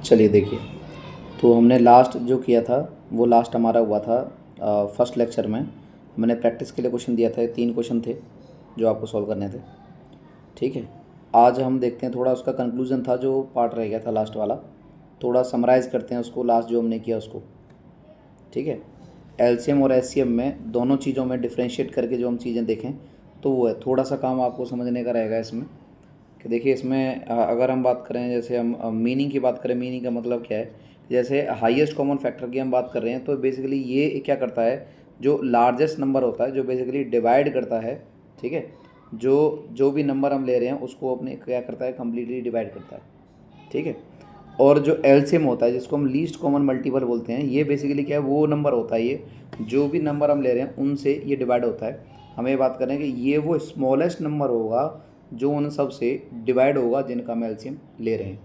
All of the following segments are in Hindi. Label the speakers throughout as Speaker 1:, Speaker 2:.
Speaker 1: चलिए देखिए, तो हमने लास्ट जो किया था वो लास्ट हमारा हुआ था फर्स्ट लेक्चर में। मैंने प्रैक्टिस के लिए क्वेश्चन दिया था, 3 क्वेश्चन थे जो आपको सॉल्व करने थे। ठीक है, आज हम देखते हैं थोड़ा उसका कंक्लूजन था जो पार्ट रह गया था लास्ट वाला, थोड़ा समराइज़ करते हैं उसको, लास्ट जो हमने किया उसको। ठीक है, एलसीएम और एचसीएफ में दोनों चीज़ों में डिफ्रेंशिएट करके जो हम चीज़ें देखें तो वो है, थोड़ा सा काम आपको समझने का रहेगा इसमें। कि देखिए इसमें अगर हम बात करें, जैसे हम मीनिंग की बात करें, मीनिंग का मतलब क्या है, जैसे हाईएस्ट कॉमन फैक्टर की हम बात कर रहे हैं तो बेसिकली ये क्या करता है, जो लार्जेस्ट नंबर होता है जो बेसिकली डिवाइड करता है। ठीक है, जो जो भी नंबर हम ले रहे हैं उसको अपने क्या करता है, कम्प्लीटली डिवाइड करता है। ठीक है, और जो एलसीएम होता है जिसको हम लीस्ट कॉमन मल्टीपल बोलते हैं, ये बेसिकली क्या है, वो नंबर होता है, ये जो भी नंबर हम ले रहे हैं उनसे ये डिवाइड होता है। हमें ये बात करें कि ये वो स्मॉलेस्ट नंबर होगा जो उन सब से डिवाइड होगा जिनका हम एलसीएम ले रहे हैं।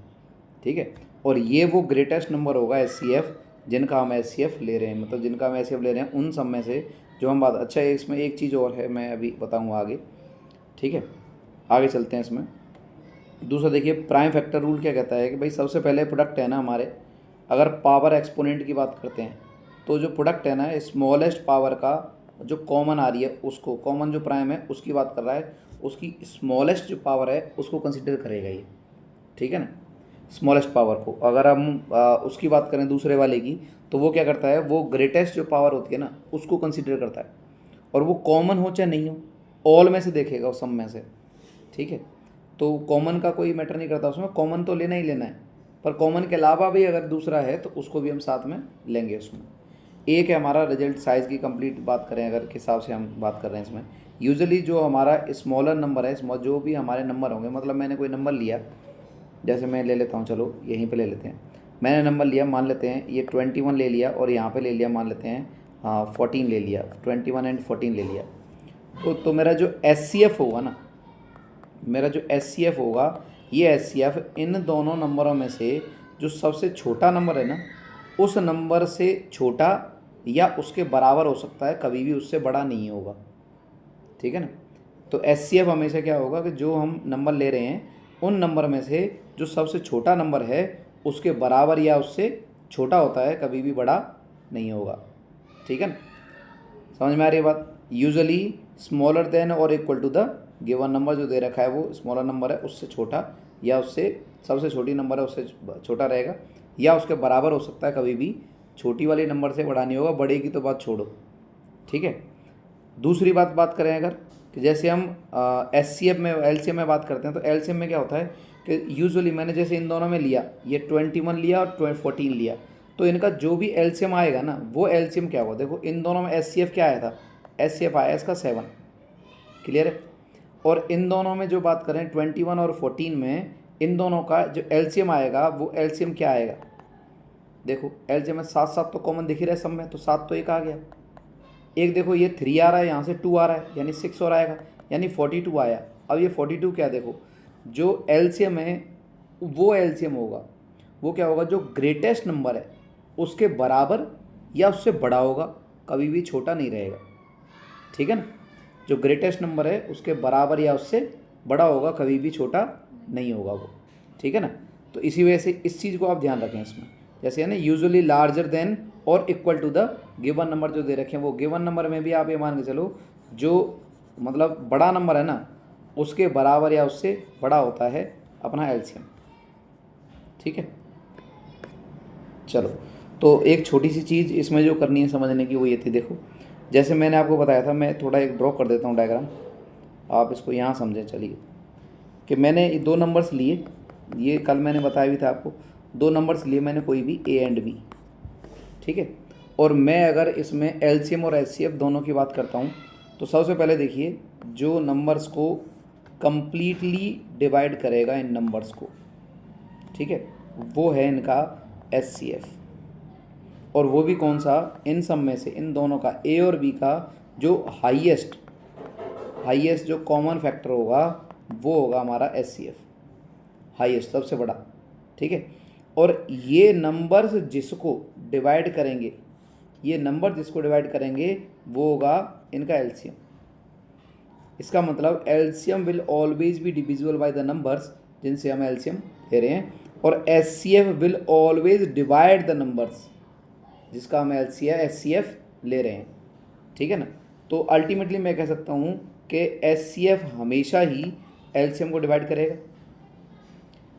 Speaker 1: ठीक है, और ये वो ग्रेटेस्ट नंबर होगा एचसीएफ जिनका हम एचसीएफ ले रहे हैं, मतलब जिनका हम एचसीएफ ले रहे हैं उन सब में से जो हम बात। अच्छा, इसमें एक चीज़ और है, मैं अभी बताऊँगा आगे। ठीक है, आगे चलते हैं इसमें। दूसरा देखिए, प्राइम फैक्टर रूल क्या कहता है कि भाई सबसे पहले प्रोडक्ट है ना हमारे, अगर पावर एक्सपोनेंट की बात करते हैं तो जो प्रोडक्ट है ना, स्मॉलेस्ट पावर का जो कॉमन आ रही है उसको, कॉमन जो प्राइम है उसकी बात कर रहा है, उसकी स्मॉलेस्ट जो पावर है उसको कंसिडर करेगा ये। ठीक है ना, स्मॉलेस्ट पावर को अगर हम उसकी बात करें दूसरे वाले की, तो वो क्या करता है, वो ग्रेटेस्ट जो पावर होती है ना उसको कंसिडर करता है, और वो कॉमन हो चाहे नहीं हो, ऑल में से देखेगा उस सब में से। ठीक है, तो कॉमन का कोई मैटर नहीं करता उसमें, कॉमन तो लेना ही लेना है, पर कॉमन के अलावा भी अगर दूसरा है तो उसको भी हम साथ में लेंगे उसमें। एक है हमारा रिजल्ट साइज़ की कंप्लीट बात करें अगर के हिसाब से हम बात कर रहे हैं इसमें, यूजुअली जो हमारा स्मॉलर नंबर है, जो भी हमारे नंबर होंगे, मतलब मैंने कोई नंबर लिया, जैसे मैं ले लेता हूँ, चलो यहीं पे ले लेते हैं, मैंने नंबर लिया, मान लेते हैं ये 21 ले लिया, और यहाँ पे ले लिया मान लेते हैं 14 ले लिया, 21 एंड 14 ले लिया, तो मेरा जो एचसीएफ होगा ना, मेरा जो एचसीएफ होगा, ये एचसीएफ इन दोनों नंबरों में से जो सबसे छोटा नंबर है ना, उस नंबर से छोटा या उसके बराबर हो सकता है, कभी भी उससे बड़ा नहीं होगा। ठीक है ना, तो एचसीएफ हमेशा क्या होगा कि जो हम नंबर ले रहे हैं उन नंबर में से जो सबसे छोटा नंबर है उसके बराबर या उससे छोटा होता है, कभी भी बड़ा नहीं होगा। ठीक है ना, समझ में आ रही है बात। यूजुअली स्मॉलर देन और equal to the given number जो दे रखा है वो स्मॉलर नंबर है उससे छोटा, या उससे सबसे छोटी नंबर है उससे छोटा रहेगा, या उसके बराबर हो सकता है, कभी भी छोटी वाली नंबर से बड़ा नहीं होगा, बड़े की तो बात छोड़ो। ठीक है, दूसरी बात करें अगर, कि जैसे हम एचसीएफ में एलसीएम में बात करते हैं, तो एलसीएम में क्या होता है कि यूजुअली मैंने जैसे इन दोनों में लिया, ये 21 लिया और 14 लिया, तो इनका जो भी एलसीएम आएगा ना, वो एलसीएम क्या होगा, देखो इन दोनों में एचसीएफ क्या आया था, एचसीएफ आया इसका 7। क्लियर है, और इन दोनों में जो बात करें 21 और 14 में, इन दोनों का जो एलसीएम आएगा वो एलसीएम क्या आएगा, देखो एलसीएम में 7 7 तो कॉमन दिख ही रहा है सब में, तो 7 तो एक आ गया, एक देखो ये 3 आ रहा है, यहाँ से 2 आ रहा है, यानी 6 और आएगा, यानी 42 आया। अब ये 42 क्या, देखो जो एलसीएम है वो एलसीएम होगा, वो क्या होगा, जो ग्रेटेस्ट नंबर है उसके बराबर या उससे बड़ा होगा, कभी भी छोटा नहीं रहेगा। ठीक है ना, जो ग्रेटेस्ट नंबर है उसके बराबर या उससे बड़ा होगा, कभी भी छोटा नहीं होगा वो। ठीक है ना, तो इसी वजह से इस चीज़ को आप ध्यान रखें इसमें, जैसे है ना यूजुअली लार्जर देन और equal to the given number जो दे रखे हैं, वो गिवन नंबर में भी आप ये मान के चलो जो मतलब बड़ा नंबर है ना उसके बराबर या उससे बड़ा होता है अपना एलसीएम। ठीक है, चलो, तो एक छोटी सी चीज़ इसमें जो करनी है समझने की वो ये थी, देखो जैसे मैंने आपको बताया था, मैं थोड़ा एक ड्रॉ कर देता हूँ डायग्राम, आप इसको यहाँ समझें। चलिए कि मैंने 2 नंबर्स लिए, ये कल मैंने बताया भी था आपको, 2 नंबर्स लिए मैंने कोई भी ए एंड बी। ठीक है, और मैं अगर इसमें एलसीएम और एचसीएफ दोनों की बात करता हूँ, तो सबसे पहले देखिए जो नंबर्स को कंप्लीटली डिवाइड करेगा इन नंबर्स को, ठीक है, वो है इनका एचसीएफ, और वो भी कौन सा, इन सब में से इन दोनों का, ए और बी का जो हाईएस्ट जो कॉमन फैक्टर होगा वो होगा हमारा एचसीएफ, हाईएस्ट सबसे बड़ा। ठीक है, और ये नंबर्स जिसको डिवाइड करेंगे, ये नंबर जिसको डिवाइड करेंगे वो होगा इनका एलसीएम। इसका मतलब LCM will always be divisible by the numbers जिनसे हम एलसीएम ले रहे हैं, और HCF will always divide the numbers, जिसका हम HCF ले रहे हैं, ठीक है ना। तो अल्टीमेटली मैं कह सकता हूँ कि HCF हमेशा ही LCM को डिवाइड करेगा।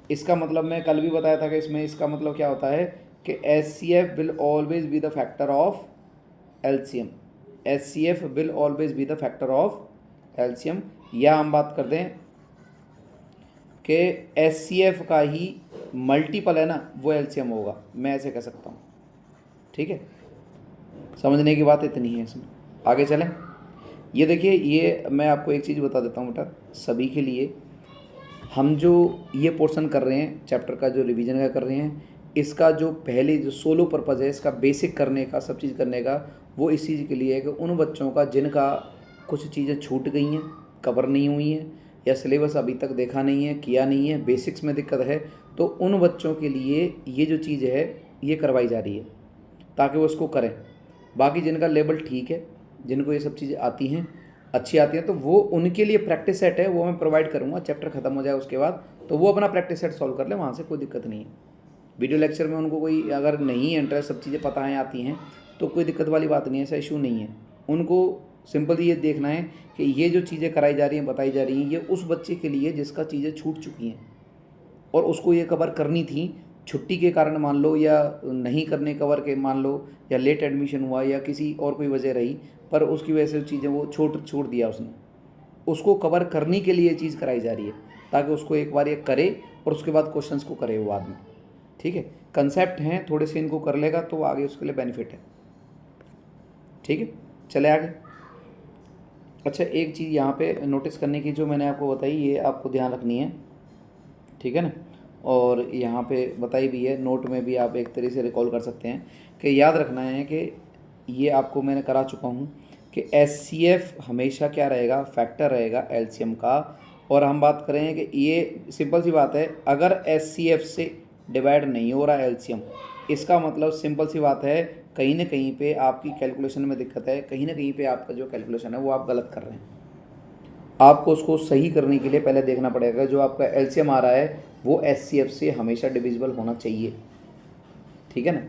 Speaker 1: इसका मतलब मैं कल भी बताया था कि इसमें इसका मतलब क्या होता है कि HCF will always be the factor of LCM, HCF will always be the factor of LCM। या हम बात कर दें कि HCF का ही मल्टीपल है ना, वो LCM होगा, मैं ऐसे कह सकता हूँ, ठीक है। समझने की बात इतनी है इसमें। आगे चलें। ये देखिए, ये मैं आपको एक चीज़ बता देता हूँ बेटा, सभी के लिए हम जो ये पोर्शन कर रहे हैं चैप्टर का, जो रिवीजन का कर रहे हैं, इसका जो पहले जो सोलो पर्पज़ है इसका बेसिक करने का, सब चीज़ करने का, वो इस चीज़ के लिए है कि उन बच्चों का जिनका कुछ चीज़ें छूट गई हैं, कवर नहीं हुई हैं, या सिलेबस अभी तक देखा नहीं है, किया नहीं है, बेसिक्स में दिक्कत है, तो उन बच्चों के लिए ये जो चीज़ है ये करवाई जा रही है ताकि वो इसको करें। बाकी जिनका लेवल ठीक है, जिनको ये सब चीज़ें आती हैं, अच्छी आती हैं, तो वो उनके लिए प्रैक्टिस सेट है, वो मैं प्रोवाइड करूँगा। चैप्टर ख़त्म हो जाए उसके बाद तो वो अपना प्रैक्टिस सेट सॉल्व कर ले, वहाँ से कोई दिक्कत नहीं है। वीडियो लेक्चर में उनको कोई अगर नहीं है इंटरेस्ट, सब चीज़ें पता है, आती हैं, तो कोई दिक्कत वाली बात नहीं है, ऐसा इशू नहीं है। उनको सिंपली ये देखना है कि ये जो चीज़ें कराई जा रही हैं, बताई जा रही हैं, ये उस बच्चे के लिए जिसका चीज़ें छूट चुकी हैं और उसको ये कवर करनी थी, छुट्टी के कारण मान लो, या नहीं करने कवर के मान लो, या लेट एडमिशन हुआ, या किसी और कोई वजह रही, पर उसकी वजह से चीज़ें वो छोड़ दिया उसने, उसको कवर करने के लिए चीज़ कराई जा रही है ताकि उसको एक बार ये करे और उसके बाद क्वेश्चंस को करे वो बाद में, ठीक है। कंसेप्ट हैं थोड़े से, इनको कर लेगा तो आगे उसके लिए बेनिफिट है, ठीक है। चले आगे। अच्छा, एक चीज़ यहाँ पे नोटिस करने की जो मैंने आपको बताई, ये आपको ध्यान रखनी है, ठीक है ना। और यहाँ पे बताई भी है, नोट में भी आप एक तरह से रिकॉल कर सकते हैं कि याद रखना है कि ये आपको मैंने करा चुका हूँ कि HCF हमेशा क्या रहेगा, फैक्टर रहेगा LCM का। और हम बात करें कि ये सिंपल सी बात है, अगर HCF से डिवाइड नहीं हो रहा LCM, इसका मतलब सिंपल सी बात है, कहीं ना कहीं पे आपकी कैलकुलेशन में दिक्कत है, कहीं ना कहीं पे आपका जो कैलकुलेशन है वो आप गलत कर रहे हैं। आपको उसको सही करने के लिए पहले देखना पड़ेगा जो आपका LCM आ रहा है वो HCF से हमेशा डिविजिबल होना चाहिए, ठीक है ना।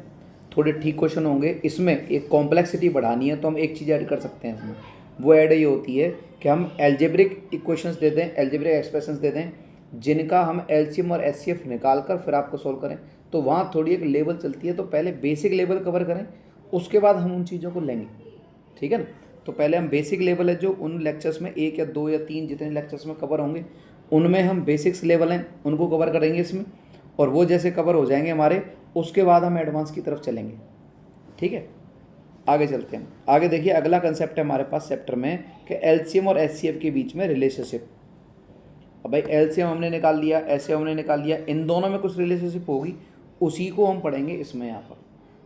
Speaker 1: थोड़े ठीक क्वेश्चन होंगे, इसमें एक कॉम्प्लेक्सिटी बढ़ानी है तो हम एक चीज़ ऐड कर सकते हैं इसमें, वो ऐड ये होती है कि हम एल्जेब्रिक इक्वेशंस दे दें, एल्जेब्रिक एक्सप्रेशंस दे दें, जिनका हम LCM और HCF निकाल कर फिर आपको सॉल्व करें। तो वहाँ थोड़ी एक लेवल चलती है, तो पहले बेसिक लेवल कवर करें, उसके बाद हम उन चीज़ों को लेंगे, ठीक है ना। तो पहले हम बेसिक लेवल है जो उन लेक्चर्स में 1 या 2 या 3 जितने लेक्चर्स में कवर होंगे, उनमें हम बेसिक्स लेवल हैं उनको कवर करेंगे इसमें, और वो जैसे कवर हो जाएंगे हमारे, उसके बाद हम एडवांस की तरफ चलेंगे, ठीक है। आगे चलते हैं। आगे देखिए, अगला कंसेप्ट है हमारे पास चैप्टर में कि LCM और HCF के बीच में रिलेशनशिप। अब भाई LCM हमने निकाल लिया, HCF हमने निकाल लिया, इन दोनों में कुछ रिलेशनशिप होगी, उसी को हम पढ़ेंगे इसमें यहाँ पर।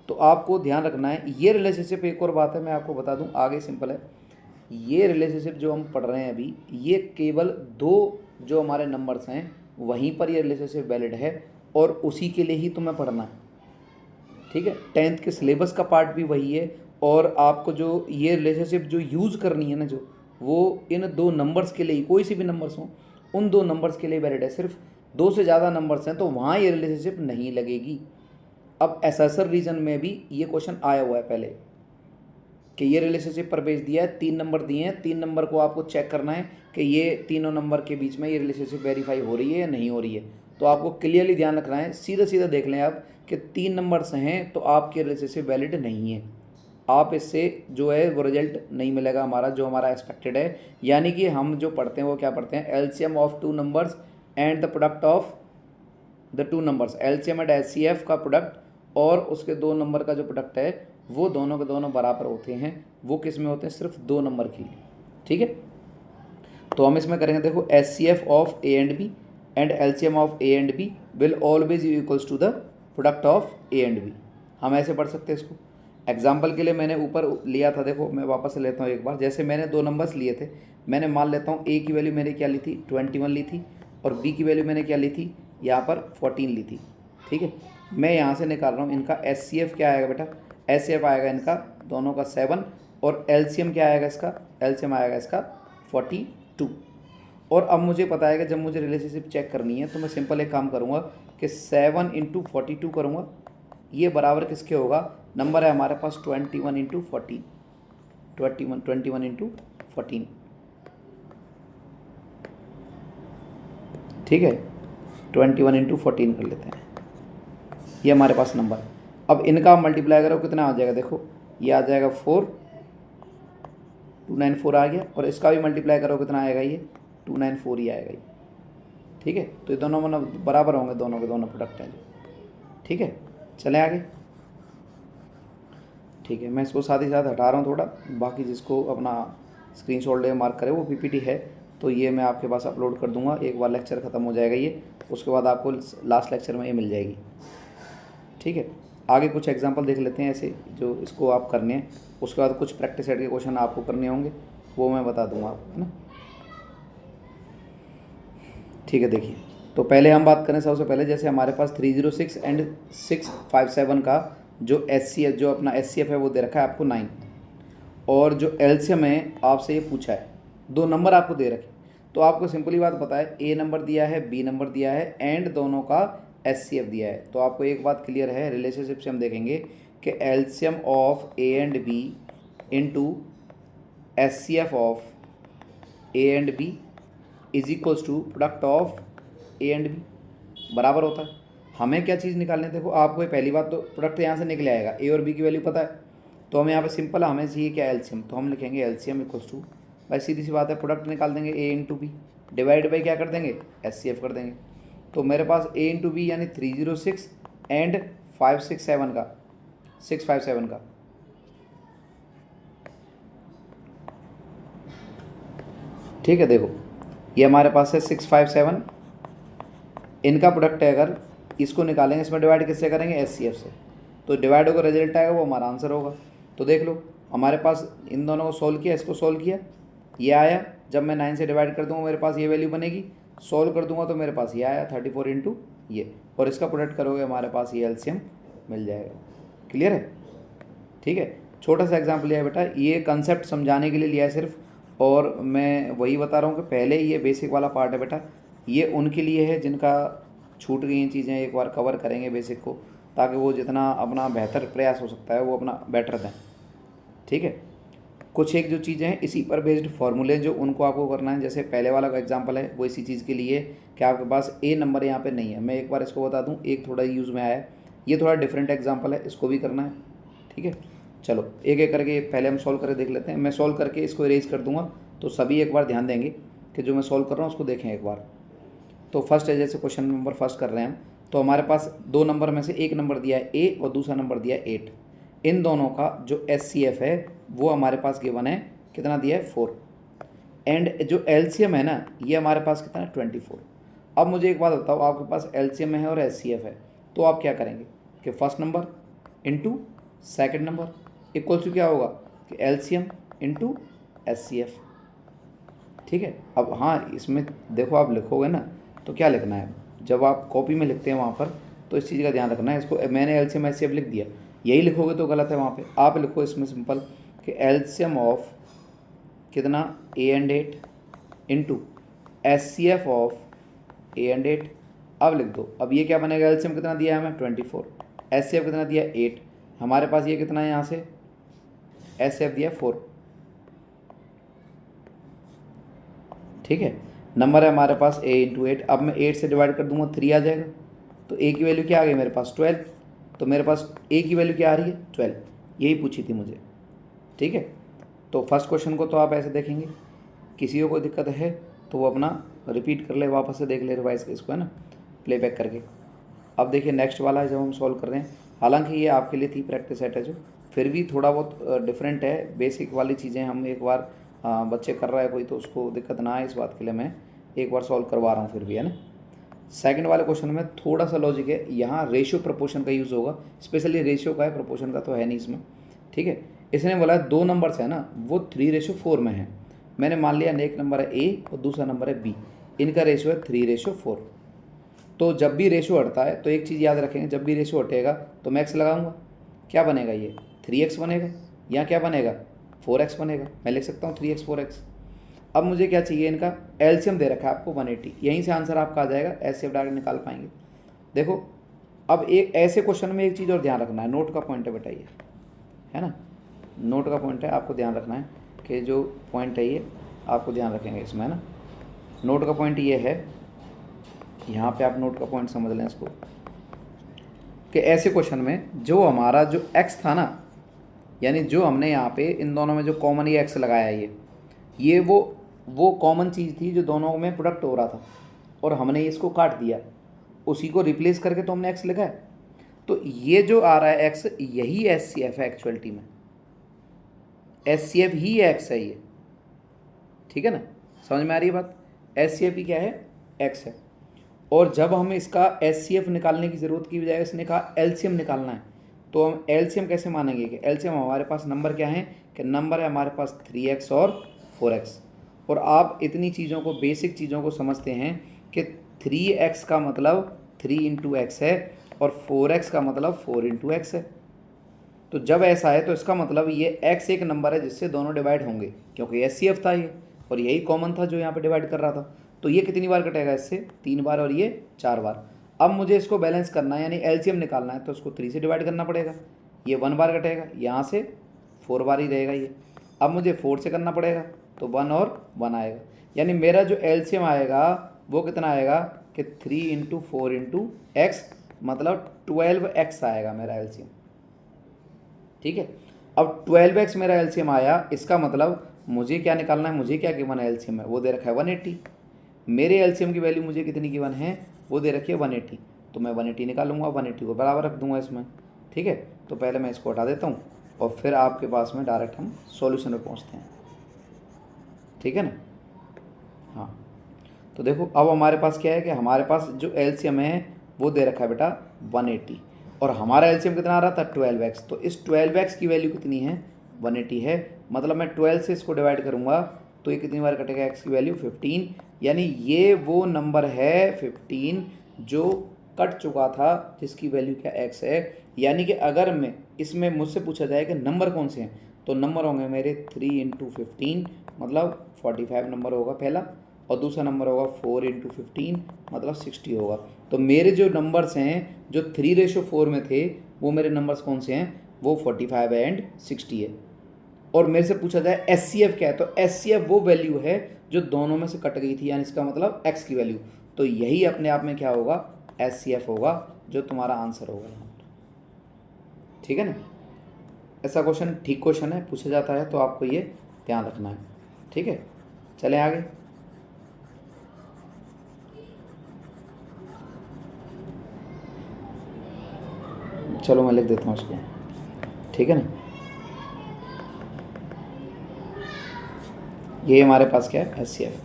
Speaker 1: तो आपको ध्यान रखना है ये रिलेशनशिप। एक और बात है मैं आपको बता दूं, आगे सिंपल है, ये रिलेशनशिप जो हम पढ़ रहे हैं अभी, ये केवल 2 जो हमारे नंबर्स हैं वहीं पर ये रिलेशनशिप वैलिड है, और उसी के लिए ही तुम्हें पढ़ना है, ठीक है। 10th के सिलेबस का पार्ट भी वही है, और आपको जो ये रिलेशनशिप जो यूज़ करनी है ना, जो वो इन 2 नंबर्स के लिए, कोई सी भी नंबर्स हों, उन 2 नंबर्स के लिए वैलिड है। सिर्फ 2 से ज़्यादा नंबर्स हैं तो वहाँ ये रिलेशनशिप नहीं लगेगी। अब एसेसर रीजन में भी ये क्वेश्चन आया हुआ है पहले कि ये रिलेशनशिप पर बेस दिया है, 3 नंबर दिए हैं, 3 नंबर को आपको चेक करना है कि ये तीनों नंबर के बीच में ये रिलेशनशिप वेरीफाई हो रही है या नहीं हो रही है। तो आपको क्लियरली ध्यान रखना है, सीधा सीधा देख लें आप कि 3 नंबर्स हैं तो आपके रिलेशनशिप वैलिड नहीं है, आप इससे जो है वो रिजल्ट नहीं मिलेगा हमारा जो हमारा एक्सपेक्टेड है। यानी कि हम जो पढ़ते हैं वो क्या पढ़ते हैं, LCM of 2 numbers and the product of the 2 numbers, LCM and HCF का प्रोडक्ट और उसके 2 नंबर का जो प्रोडक्ट है वो दोनों के दोनों बराबर होते हैं। वो किस में होते हैं, सिर्फ 2 नंबर के लिए, ठीक है। तो हम इसमें करेंगे, देखो HCF of A and B and LCM of A and B will always equals to the product of A and B। हम ऐसे पढ़ सकते हैं इसको। एग्जाम्पल के लिए मैंने ऊपर लिया था, देखो मैं वापस से लेता हूँ एक बार। जैसे मैंने 2 नंबर्स लिए थे, मैंने मान लेता हूँ A की वैल्यू मैंने क्या ली थी, 21 ली थी, और B की वैल्यू मैंने क्या ली थी, यहाँ पर 14 ली थी, ठीक है। मैं यहाँ से निकाल रहा हूँ इनका HCF क्या आएगा बेटा, HCF आएगा इनका दोनों का 7, और LCM क्या आएगा इसका, LCM आएगा इसका 42। और अब मुझे पता है कि जब मुझे रिलेशनशिप चेक करनी है तो मैं सिंपल एक काम करूँगा, कि 7 इंटू 42 करूँगा, ये बराबर किसके होगा, नंबर है हमारे पास 21 इंटू 14, 21 इंटू 14, ठीक है, 21 इंटू 14 कर लेते हैं, ये हमारे पास नंबर। अब इनका मल्टीप्लाई करो कितना आ जाएगा, देखो ये आ जाएगा 4, 294 आ गया, और इसका भी मल्टीप्लाई करो कितना आएगा, ये 294 ही आएगा ये, ठीक है। तो ये दोनों मतलब बराबर होंगे, दोनों के दोनों प्रोडक्ट हैं जो, ठीक है। चलें आगे, ठीक है। मैं इसको साथ ही साथ हटा रहा हूँ थोड़ा, बाकी जिसको अपना स्क्रीनशॉट ले मार्क करे वो पीपीटी है तो ये मैं आपके पास अपलोड कर दूंगा, एक बार लेक्चर ख़त्म हो जाएगा ये, उसके बाद आपको लास्ट लेक्चर में ये मिल जाएगी, ठीक है। आगे कुछ एग्जांपल देख लेते हैं ऐसे जो इसको आप करने हैं, उसके बाद कुछ प्रैक्टिस सेट के क्वेश्चन आपको करने होंगे, वो मैं बता दूंगा आपको, है ना, ठीक है। देखिए, तो पहले हम बात करें सबसे पहले, जैसे हमारे पास 306 एंड 657 का जो SCF, जो अपना SCF है वो दे रखा है आपको 9, और जो LCM है आपसे ये पूछा है, 2 नंबर आपको दे रखे, तो आपको सिंपली बात पता है, A नंबर दिया है, B नंबर दिया है, एंड दोनों का SCF दिया है। तो आपको एक बात क्लियर है, रिलेशनशिप से हम देखेंगे कि LCM of A and B into SCF of A and B is equals to product of A and B बराबर होता है। हमें क्या चीज़ निकालनी है, देखो आपको ये पहली बात तो प्रोडक्ट यहाँ से निकल आएगा, A और B की वैल्यू पता है, तो हमें यहाँ पे सिंपल हमें चाहिए क्या, LCM, तो हम लिखेंगे LCM इक्वल्स टू, भाई सीधी सी बात है, प्रोडक्ट निकाल देंगे A into B, divide by क्या कर देंगे, SCF कर देंगे। तो मेरे पास A इंटू बी यानी 306 एंड 567 का 657 का, ठीक है। देखो ये हमारे पास है 657, इनका प्रोडक्ट है, अगर इसको निकालेंगे इसमें डिवाइड किससे करेंगे, SCF से, तो डिवाइड होकर रिजल्ट आएगा वो हमारा आंसर होगा। तो देख लो हमारे पास इन दोनों को सोल्व किया, इसको सोल्व किया, ये आया, जब मैं 9 से डिवाइड कर दूंगा मेरे पास ये वैल्यू बनेगी, सोल्व कर दूंगा तो मेरे पास ये आया 34 इंटू ये, और इसका प्रोडक्ट करोगे हमारे पास ये LCM मिल जाएगा। क्लियर है, ठीक है। छोटा सा एग्जाम्पल लिया है बेटा, ये कंसेप्ट समझाने के लिए लिया है सिर्फ, और मैं वही बता रहा हूँ कि पहले ये बेसिक वाला पार्ट है बेटा, ये उनके लिए है जिनका छूट गई हैं चीज़ें, एक बार कवर करेंगे बेसिक को, ताकि वो जितना अपना बेहतर प्रयास हो सकता है वो अपना बेटर दें, ठीक है। कुछ एक जो चीज़ें हैं इसी पर बेस्ड फार्मूले जो उनको आपको करना है, जैसे पहले वाला का एग्जांपल है वो इसी चीज़ के लिए कि आपके पास A नंबर यहाँ पे नहीं है। मैं एक बार इसको बता दूँ, एक थोड़ा यूज़ में आया है, ये थोड़ा डिफरेंट एग्जांपल है, इसको भी करना है, ठीक है। चलो एक एक करके पहले हम सॉल्व करके देख लेते हैं, मैं सॉल्व करके इसको इरेज कर दूँगा, तो सभी एक बार ध्यान देंगे कि जो मैं सॉल्व कर रहा हूँ उसको देखें एक बार। तो फर्स्ट है, जैसे क्वेश्चन नंबर फर्स्ट कर रहे हैं हम, तो हमारे पास 2 नंबर में से एक नंबर दिया है A और दूसरा नंबर दिया है 8, इन दोनों का जो SCF है वो हमारे पास गिवन है, कितना दिया है 4, एंड जो LCM है ना ये हमारे पास कितना है 24। अब मुझे एक बात बताओ, आपके पास LCM है और SCF है, तो आप क्या करेंगे कि first number into second number equal to क्या होगा कि LCM इंटू SCF, ठीक है। अब हाँ इसमें देखो आप लिखोगे ना तो क्या लिखना है, जब आप कॉपी में लिखते हैं वहाँ पर तो इस चीज़ का ध्यान रखना है, इसको मैंने LCM SCF लिख दिया, यही लिखोगे तो गलत है, वहाँ पे आप लिखो इसमें सिंपल कि LCM ऑफ कितना A and 8 into SCF of A and 8, अब लिख दो। अब ये क्या बनेगा, LCM कितना दिया है हमें 24, SCF कितना दिया 8, हमारे पास ये कितना है यहाँ से SCF दिया 4, ठीक है। नंबर है हमारे पास A इंटू 8, अब मैं 8 से डिवाइड कर दूंगा 3 आ जाएगा, तो A की वैल्यू क्या आ गई मेरे पास 12, तो मेरे पास A की वैल्यू क्या आ रही है 12, यही पूछी थी मुझे, ठीक है। तो फर्स्ट क्वेश्चन को तो आप ऐसे देखेंगे, किसी को कोई दिक्कत है तो वो अपना रिपीट कर ले, वापस से देख ले रिवाइज इसको, है ना, प्लेबैक करके। अब देखिए नेक्स्ट वाला है जब हम सॉल्व कर रहे हैं, हालांकि ये आपके लिए थी प्रैक्टिस सेट है जो, फिर भी थोड़ा बहुत डिफरेंट है, बेसिक वाली चीज़ें हम एक बार बच्चे कर रहा है कोई तो उसको दिक्कत ना आए इस बात के लिए मैं एक बार सॉल्व करवा रहा हूँ फिर भी, है ना। सेकंड वाले क्वेश्चन में थोड़ा सा लॉजिक है, यहाँ रेशियो प्रपोर्शन का यूज़ होगा, स्पेशली रेशियो का है, प्रपोर्शन का तो है नहीं इसमें, ठीक है। इसने बोला 2 नंबर्स है ना वो 3:4 में है, मैंने मान लिया एक नंबर है A और दूसरा नंबर है B, इनका रेशियो है 3:4। तो जब भी रेशियो हटता है तो एक चीज़ याद रखेंगे, जब भी रेशियो हटेगा तो मैं x लगाऊंगा, क्या बनेगा ये 3x बनेगा, या क्या बनेगा 4x बनेगा, मैं लिख सकता हूँ 3x 4x। अब मुझे क्या चाहिए, इनका LCM दे रखा है आपको 180, यहीं से आंसर आपका आ जाएगा, SCF डायरेक्ट निकाल पाएंगे। देखो अब एक ऐसे क्वेश्चन में एक चीज़ और ध्यान रखना है, नोट का पॉइंट है बेटा ये, है ना, नोट का पॉइंट है, आपको ध्यान रखना है कि जो पॉइंट है ये आपको ध्यान रखेंगे इसमें, है ना। नोट का पॉइंट ये है, यहाँ पे आप नोट का पॉइंट समझ लें इसको, कि ऐसे क्वेश्चन में जो हमारा जो x था ना, यानी जो हमने यहाँ पे इन दोनों में जो कॉमन ये x लगाया है, ये वो कॉमन चीज़ थी जो दोनों में प्रोडक्ट हो रहा था, और हमने इसको काट दिया, उसी को रिप्लेस करके तो हमने x लिखा है। तो ये जो आ रहा है x, यही SCF है एक्चुअलिटी में, SCF ही x है ये, ठीक है ना, समझ में आ रही है बात। SCF ही क्या है, x है। और जब हमें इसका SCF निकालने की ज़रूरत की बजाय इसने कहा LCM निकालना है, तो हम LCM कैसे मानेंगे कि LCM हमारे पास नंबर क्या है, कि नंबर है हमारे पास 3x और 4x। और आप इतनी चीज़ों को, बेसिक चीज़ों को समझते हैं कि 3x का मतलब 3 इंटू एक्स है और 4x का मतलब 4 इंटू एक्स है। तो जब ऐसा है तो इसका मतलब ये x एक नंबर है जिससे दोनों डिवाइड होंगे, क्योंकि SCF था ये और यही कॉमन था जो यहाँ पे डिवाइड कर रहा था। तो ये कितनी बार कटेगा, इससे 3 बार और ये 4 बार। अब मुझे इसको बैलेंस करना है, यानी LCM निकालना है, तो इसको 3 से डिवाइड करना पड़ेगा, ये 1 बार कटेगा, यहाँ से 4 बार ही रहेगा ये। अब मुझे 4 से करना पड़ेगा, तो 1 और 1 आएगा, यानी मेरा जो LCM आएगा वो कितना आएगा कि 3 इंटू 4 इंटू एक्स, मतलब 12x आएगा मेरा LCM, ठीक है। अब 12x मेरा LCM आया, इसका मतलब मुझे क्या निकालना है, मुझे क्या गिवन है LCM है, वो दे रखा है 180। मेरे LCM की वैल्यू मुझे कितनी गिवन है, वो दे रखी है 180, तो मैं 180 निकालूंगा, 180 को बराबर रख दूंगा इसमें, ठीक है। तो पहले मैं इसको हटा देता हूँ और फिर आपके पास में डायरेक्ट हम सॉल्यूशन पे पहुँचते हैं, ठीक है ना। हाँ, तो देखो अब हमारे पास क्या है कि हमारे पास जो LCM है वो दे रखा है बेटा 180, और हमारा LCM कितना आ रहा था 12x। तो इस 12x की वैल्यू कितनी है, 180 है, मतलब मैं 12 से इसको डिवाइड करूँगा तो ये कितनी बार कटेगा, x की वैल्यू 15, यानी ये वो नंबर है 15 जो कट चुका था, जिसकी वैल्यू क्या x है। यानी कि अगर मैं इसमें मुझसे पूछा जाए कि नंबर कौन से हैं, तो नंबर होंगे मेरे 3 इंटू 15 मतलब 45 नंबर होगा पहला, और दूसरा नंबर होगा 4 इंटू 15 मतलब 60 होगा। तो मेरे जो नंबर्स हैं जो 3:4 में थे, वो मेरे नंबर्स कौन से हैं, वो 45 एंड 60 है। और मेरे से पूछा जाए SCF क्या है, तो SCF वो वैल्यू है जो दोनों में से कट गई थी, यानी इसका मतलब x की वैल्यू, तो यही अपने आप में क्या होगा, SCF होगा, जो तुम्हारा आंसर होगा यहाँ पर, ठीक है ना। ऐसा क्वेश्चन ठीक क्वेश्चन है, पूछा जाता है तो आपको ये ध्यान रखना है, ठीक है। चलें आगे। चलो मैं लिख देता हूँ इसको, ठीक है ना। ये हमारे पास क्या है, SCF,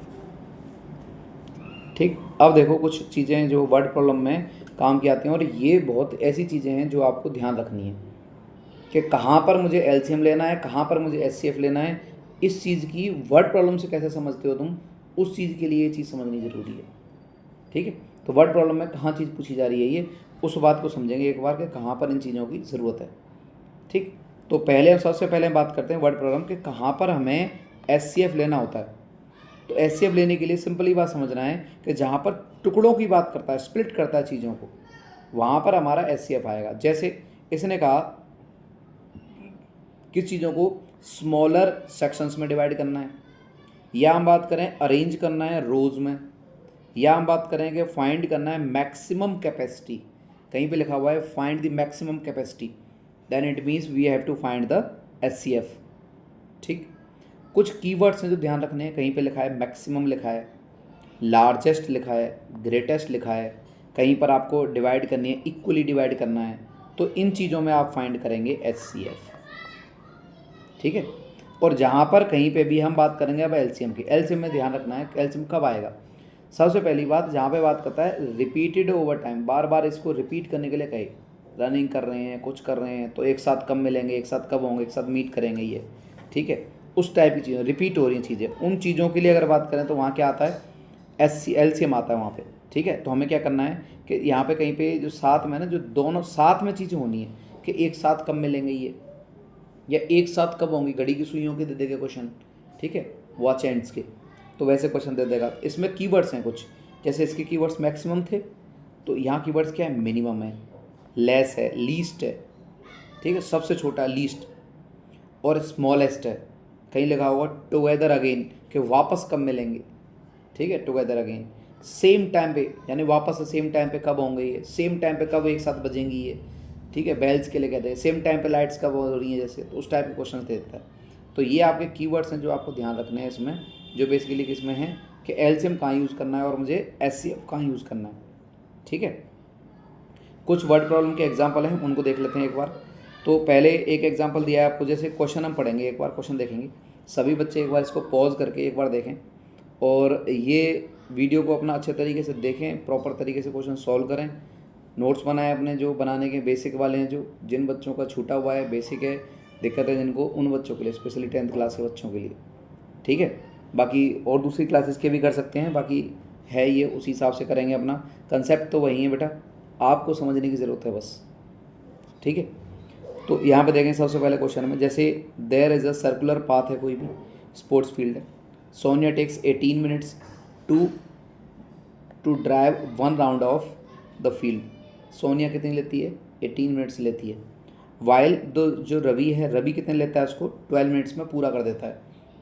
Speaker 1: ठीक। अब देखो कुछ चीज़ें जो वर्ड प्रॉब्लम में काम की आती हैं, और ये बहुत ऐसी चीज़ें हैं जो आपको ध्यान रखनी है कि कहाँ पर मुझे LCM लेना है, कहाँ पर मुझे SCF लेना है। इस चीज़ की वर्ड प्रॉब्लम से कैसे समझते हो तुम, उस चीज़ के लिए ये चीज़ समझनी ज़रूरी है, ठीक है। तो वर्ड प्रॉब्लम में कहाँ चीज़ पूछी जा रही है, ये उस बात को समझेंगे एक बार कि कहाँ पर इन चीज़ों की ज़रूरत है, ठीक। तो पहले सबसे पहले बात करते हैं वर्ड प्रॉब्लम के कहाँ पर हमें SCF लेना होता है। तो SCF लेने के लिए सिंपली बात समझना है कि जहाँ पर टुकड़ों की बात करता है, स्प्लिट करता है चीज़ों को, वहाँ पर हमारा SCF आएगा। जैसे इसने कहा किस चीज़ों को स्मॉलर सेक्शंस में डिवाइड करना है, या हम बात करें अरेंज करना है रोज़ में, या हम बात करें कि फाइंड करना है मैक्सिमम कैपेसिटी, कहीं पे लिखा हुआ है find the maximum capacity, then it means we have to find the SCF, ठीक। कुछ कीवर्ड्स हैं जो ध्यान रखने हैं, कहीं पे लिखा है मैक्सिमम लिखा है, लार्जेस्ट लिखा है, ग्रेटेस्ट लिखा है, कहीं पर आपको डिवाइड करनी है, इक्वली डिवाइड करना है, तो इन चीज़ों में आप फाइंड करेंगे SCF, ठीक है। और जहाँ पर कहीं पे भी हम बात करेंगे अब LCM की, LCM में ध्यान रखना है LCM कब आएगा। सबसे पहली बात जहाँ पे बात करता है रिपीटेड ओवर टाइम, बार बार इसको रिपीट करने के लिए कहे, रनिंग कर रहे हैं, कुछ कर रहे हैं, तो एक साथ कब मिलेंगे, एक साथ कब होंगे, एक साथ मीट करेंगे, ये ठीक है, उस टाइप की चीज़ें रिपीट हो रही हैं चीज़ें, उन चीज़ों के लिए अगर बात करें तो वहाँ क्या आता है LCM आता है वहाँ पे, ठीक है। तो हमें क्या करना है कि यहाँ पे कहीं पे जो साथ में ना, जो दोनों साथ में चीज़ें होनी है कि एक साथ कब मिलेंगे ये, या एक साथ कब होंगी, घड़ी की सुइयों के दे देगा क्वेश्चन, ठीक है, वॉच एंड्स के, तो वैसे क्वेश्चन दे देगा। इसमें कीवर्ड्स हैं कुछ, जैसे इसके कीवर्ड्स मैक्सिमम थे, तो यहाँ कीवर्ड्स क्या है, मिनिमम है, लेस है, लीस्ट है, ठीक है, सबसे छोटा लीस्ट, और स्मॉलेस्ट है। कहीं लिखा होगा टुगेदर अगेन कि वापस कब मिलेंगे, ठीक है, टुगेदर अगेन सेम टाइम पे, यानी वापस से सेम टाइम पे कब होंगे ये, सेम टाइम पे कब एक साथ बजेंगी ये, ठीक है, बेल्स के लिए कहते हैं, सेम टाइम पे लाइट्स कब हो रही हैं जैसे, तो उस टाइप के क्वेश्चन देता है। तो ये आपके कीवर्ड्स हैं जो आपको ध्यान रखने हैं इसमें, जो बेसिकली किसमें है कि एलसीएम कहाँ यूज़ करना है और मुझे एचसीएफ कहाँ यूज़ करना है, ठीक है। कुछ वर्ड प्रॉब्लम के एग्जाम्पल हैं, उनको देख लेते हैं एक बार। तो पहले एक एग्जाम्पल दिया है आपको, जैसे क्वेश्चन हम पढ़ेंगे, एक बार क्वेश्चन देखेंगे, सभी बच्चे एक बार इसको पॉज करके एक बार देखें और ये वीडियो को अपना अच्छे तरीके से देखें, प्रॉपर तरीके से क्वेश्चन सॉल्व करें, नोट्स बनाएं अपने जो बनाने के बेसिक वाले हैं, जो जिन बच्चों का छूटा हुआ है, बेसिक है, दिक्कत है जिनको, उन बच्चों के लिए, स्पेशली 10th क्लास के बच्चों के लिए, ठीक है। बाकी और दूसरी क्लासेस के भी कर सकते हैं, बाकी है ये उसी हिसाब से करेंगे, अपना कंसेप्ट तो वही है बेटा, आपको समझने की ज़रूरत है बस, ठीक है। तो यहाँ पे देखें सबसे पहले क्वेश्चन में, जैसे there is a circular path है, कोई भी स्पोर्ट्स फील्ड है, Sonia takes 18 minutes to drive 1 round of the field. Sonia कितनी लेती है, 18 मिनट्स लेती है। वाइल जो रवि है, रवि कितने लेता है, उसको 12 मिनट्स में पूरा कर देता है,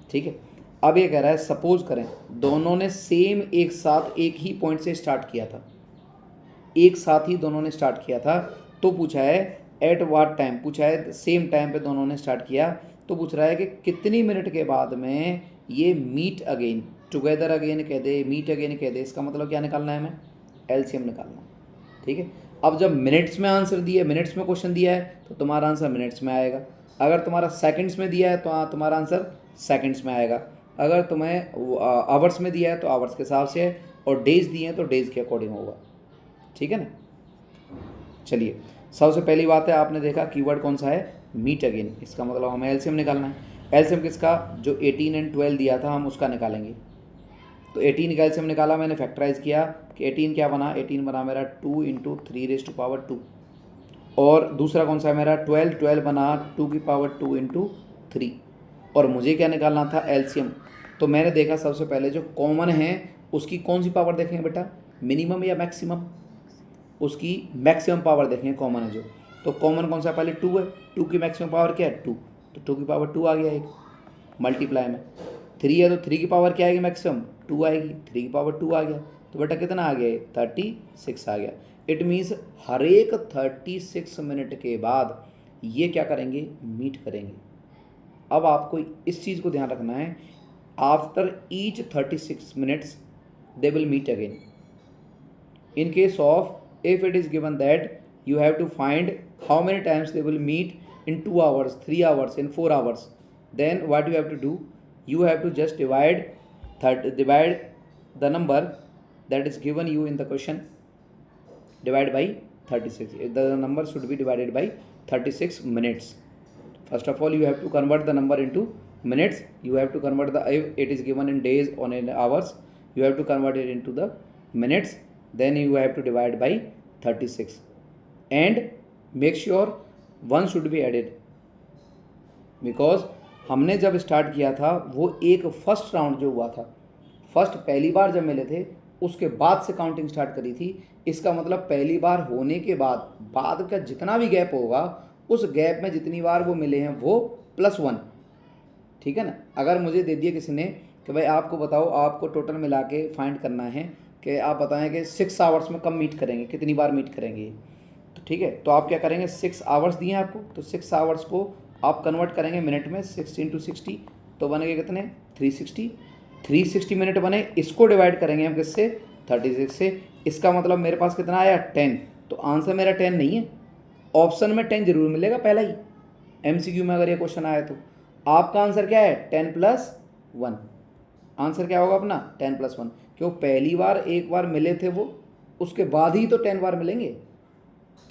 Speaker 1: ठीक है। अब ये कह रहा है सपोज करें दोनों ने सेम एक साथ एक ही पॉइंट से स्टार्ट किया था, एक साथ ही दोनों ने स्टार्ट किया था, तो पूछा है एट व्हाट टाइम, पूछा है सेम टाइम पे दोनों ने स्टार्ट किया, तो पूछ रहा है कि कितनी मिनट के बाद में ये मीट अगेन, टुगेदर अगेन कह दे, मीट अगेन कह दे, इसका मतलब क्या निकालना है, हमें एलसीएम निकालना है, ठीक है। अब जब मिनट्स में आंसर दिया है, मिनट्स में क्वेश्चन दिया है, तो तुम्हारा आंसर मिनट्स में आएगा। अगर तुम्हारा सेकंड्स में दिया है तो तुम्हारा आंसर सेकंड्स में आएगा। अगर तुम्हें आवर्स में दिया है तो आवर्स के हिसाब से है, और डेज दिए हैं तो डेज के अकॉर्डिंग होगा, ठीक है ना। चलिए, सबसे पहली बात है, आपने देखा कीवर्ड कौन सा है, मीट अगेन, इसका मतलब हमें एलसीएम निकालना है। एलसीएम किसका, जो 18 और 12 दिया था हम उसका निकालेंगे। तो 18 का एलसीएम निकाला मैंने, फैक्टराइज किया कि 18 क्या बना, 18 बना मेरा 2 × 3⁻²। और दूसरा कौन सा है मेरा 12 बना 2⁻2 × 3। और मुझे क्या निकालना था, एलसीएम। तो मैंने देखा सबसे पहले जो कॉमन है उसकी कौन सी पावर देखेंगे बेटा, मिनिमम या मैक्सिमम, उसकी मैक्सिमम पावर देखेंगे, कॉमन है जो, तो कॉमन कौन सा, पहले 2 है, 2 की मैक्सिमम पावर क्या है 2, तो 2⁻2 आ गया एक, मल्टीप्लाई में 3 है तो 3 की पावर क्या आएगी, मैक्सिमम 2 आएगी, 3⁻2 आ गया, तो बेटा कितना आ गया, 36 आ गया। इट मीन्स हर एक 36 मिनट के बाद ये क्या करेंगे, मीट करेंगे। अब आपको इस चीज़ को ध्यान रखना है, after each 36 minutes they will meet again. In case of, if it is given that you have to find how many times they will meet in 2 hours, 3 hours, in 4 hours, then what you have to do, you have to just divide the number that is given you in the question, divide by 36. The number should be divided by 36 minutes. First of all, you have to convert the number into minutes. You have to convert the, if it is given in days or in hours, you have to convert it into the minutes. Then you have to divide by 36 and make sure 1 should be added, because हमने जब स्टार्ट किया था वो एक फर्स्ट राउंड जो हुआ था, फर्स्ट पहली बार जब मिले थे उसके बाद से काउंटिंग स्टार्ट करी थी। इसका मतलब पहली बार होने के बाद का जितना भी गैप होगा उस गैप में जितनी बार वो मिले हैं वो +1, ठीक है ना। अगर मुझे दे दिया किसी ने कि भाई आपको बताओ, आपको टोटल मिला के फाइंड करना है कि आप बताएं कि 6 आवर्स में कब मीट करेंगे, कितनी बार मीट करेंगे, तो ठीक है, तो आप क्या करेंगे, 6 आवर्स दिए हैं आपको, तो 6 आवर्स को आप कन्वर्ट करेंगे मिनट में, 6 × 60, तो बनेंगे कितने 360 मिनट बने। इसको डिवाइड करेंगे हम किससे, 36 से। इसका मतलब मेरे पास कितना आया 10, तो आंसर मेरा 10 नहीं है, ऑप्शन में 10 जरूर मिलेगा पहला ही, MCQ में अगर ये क्वेश्चन आया तो आपका आंसर क्या है 10 + 1, आंसर क्या होगा अपना 10 + 1, क्यों पहली बार एक बार मिले थे वो, उसके बाद ही तो 10 बार मिलेंगे,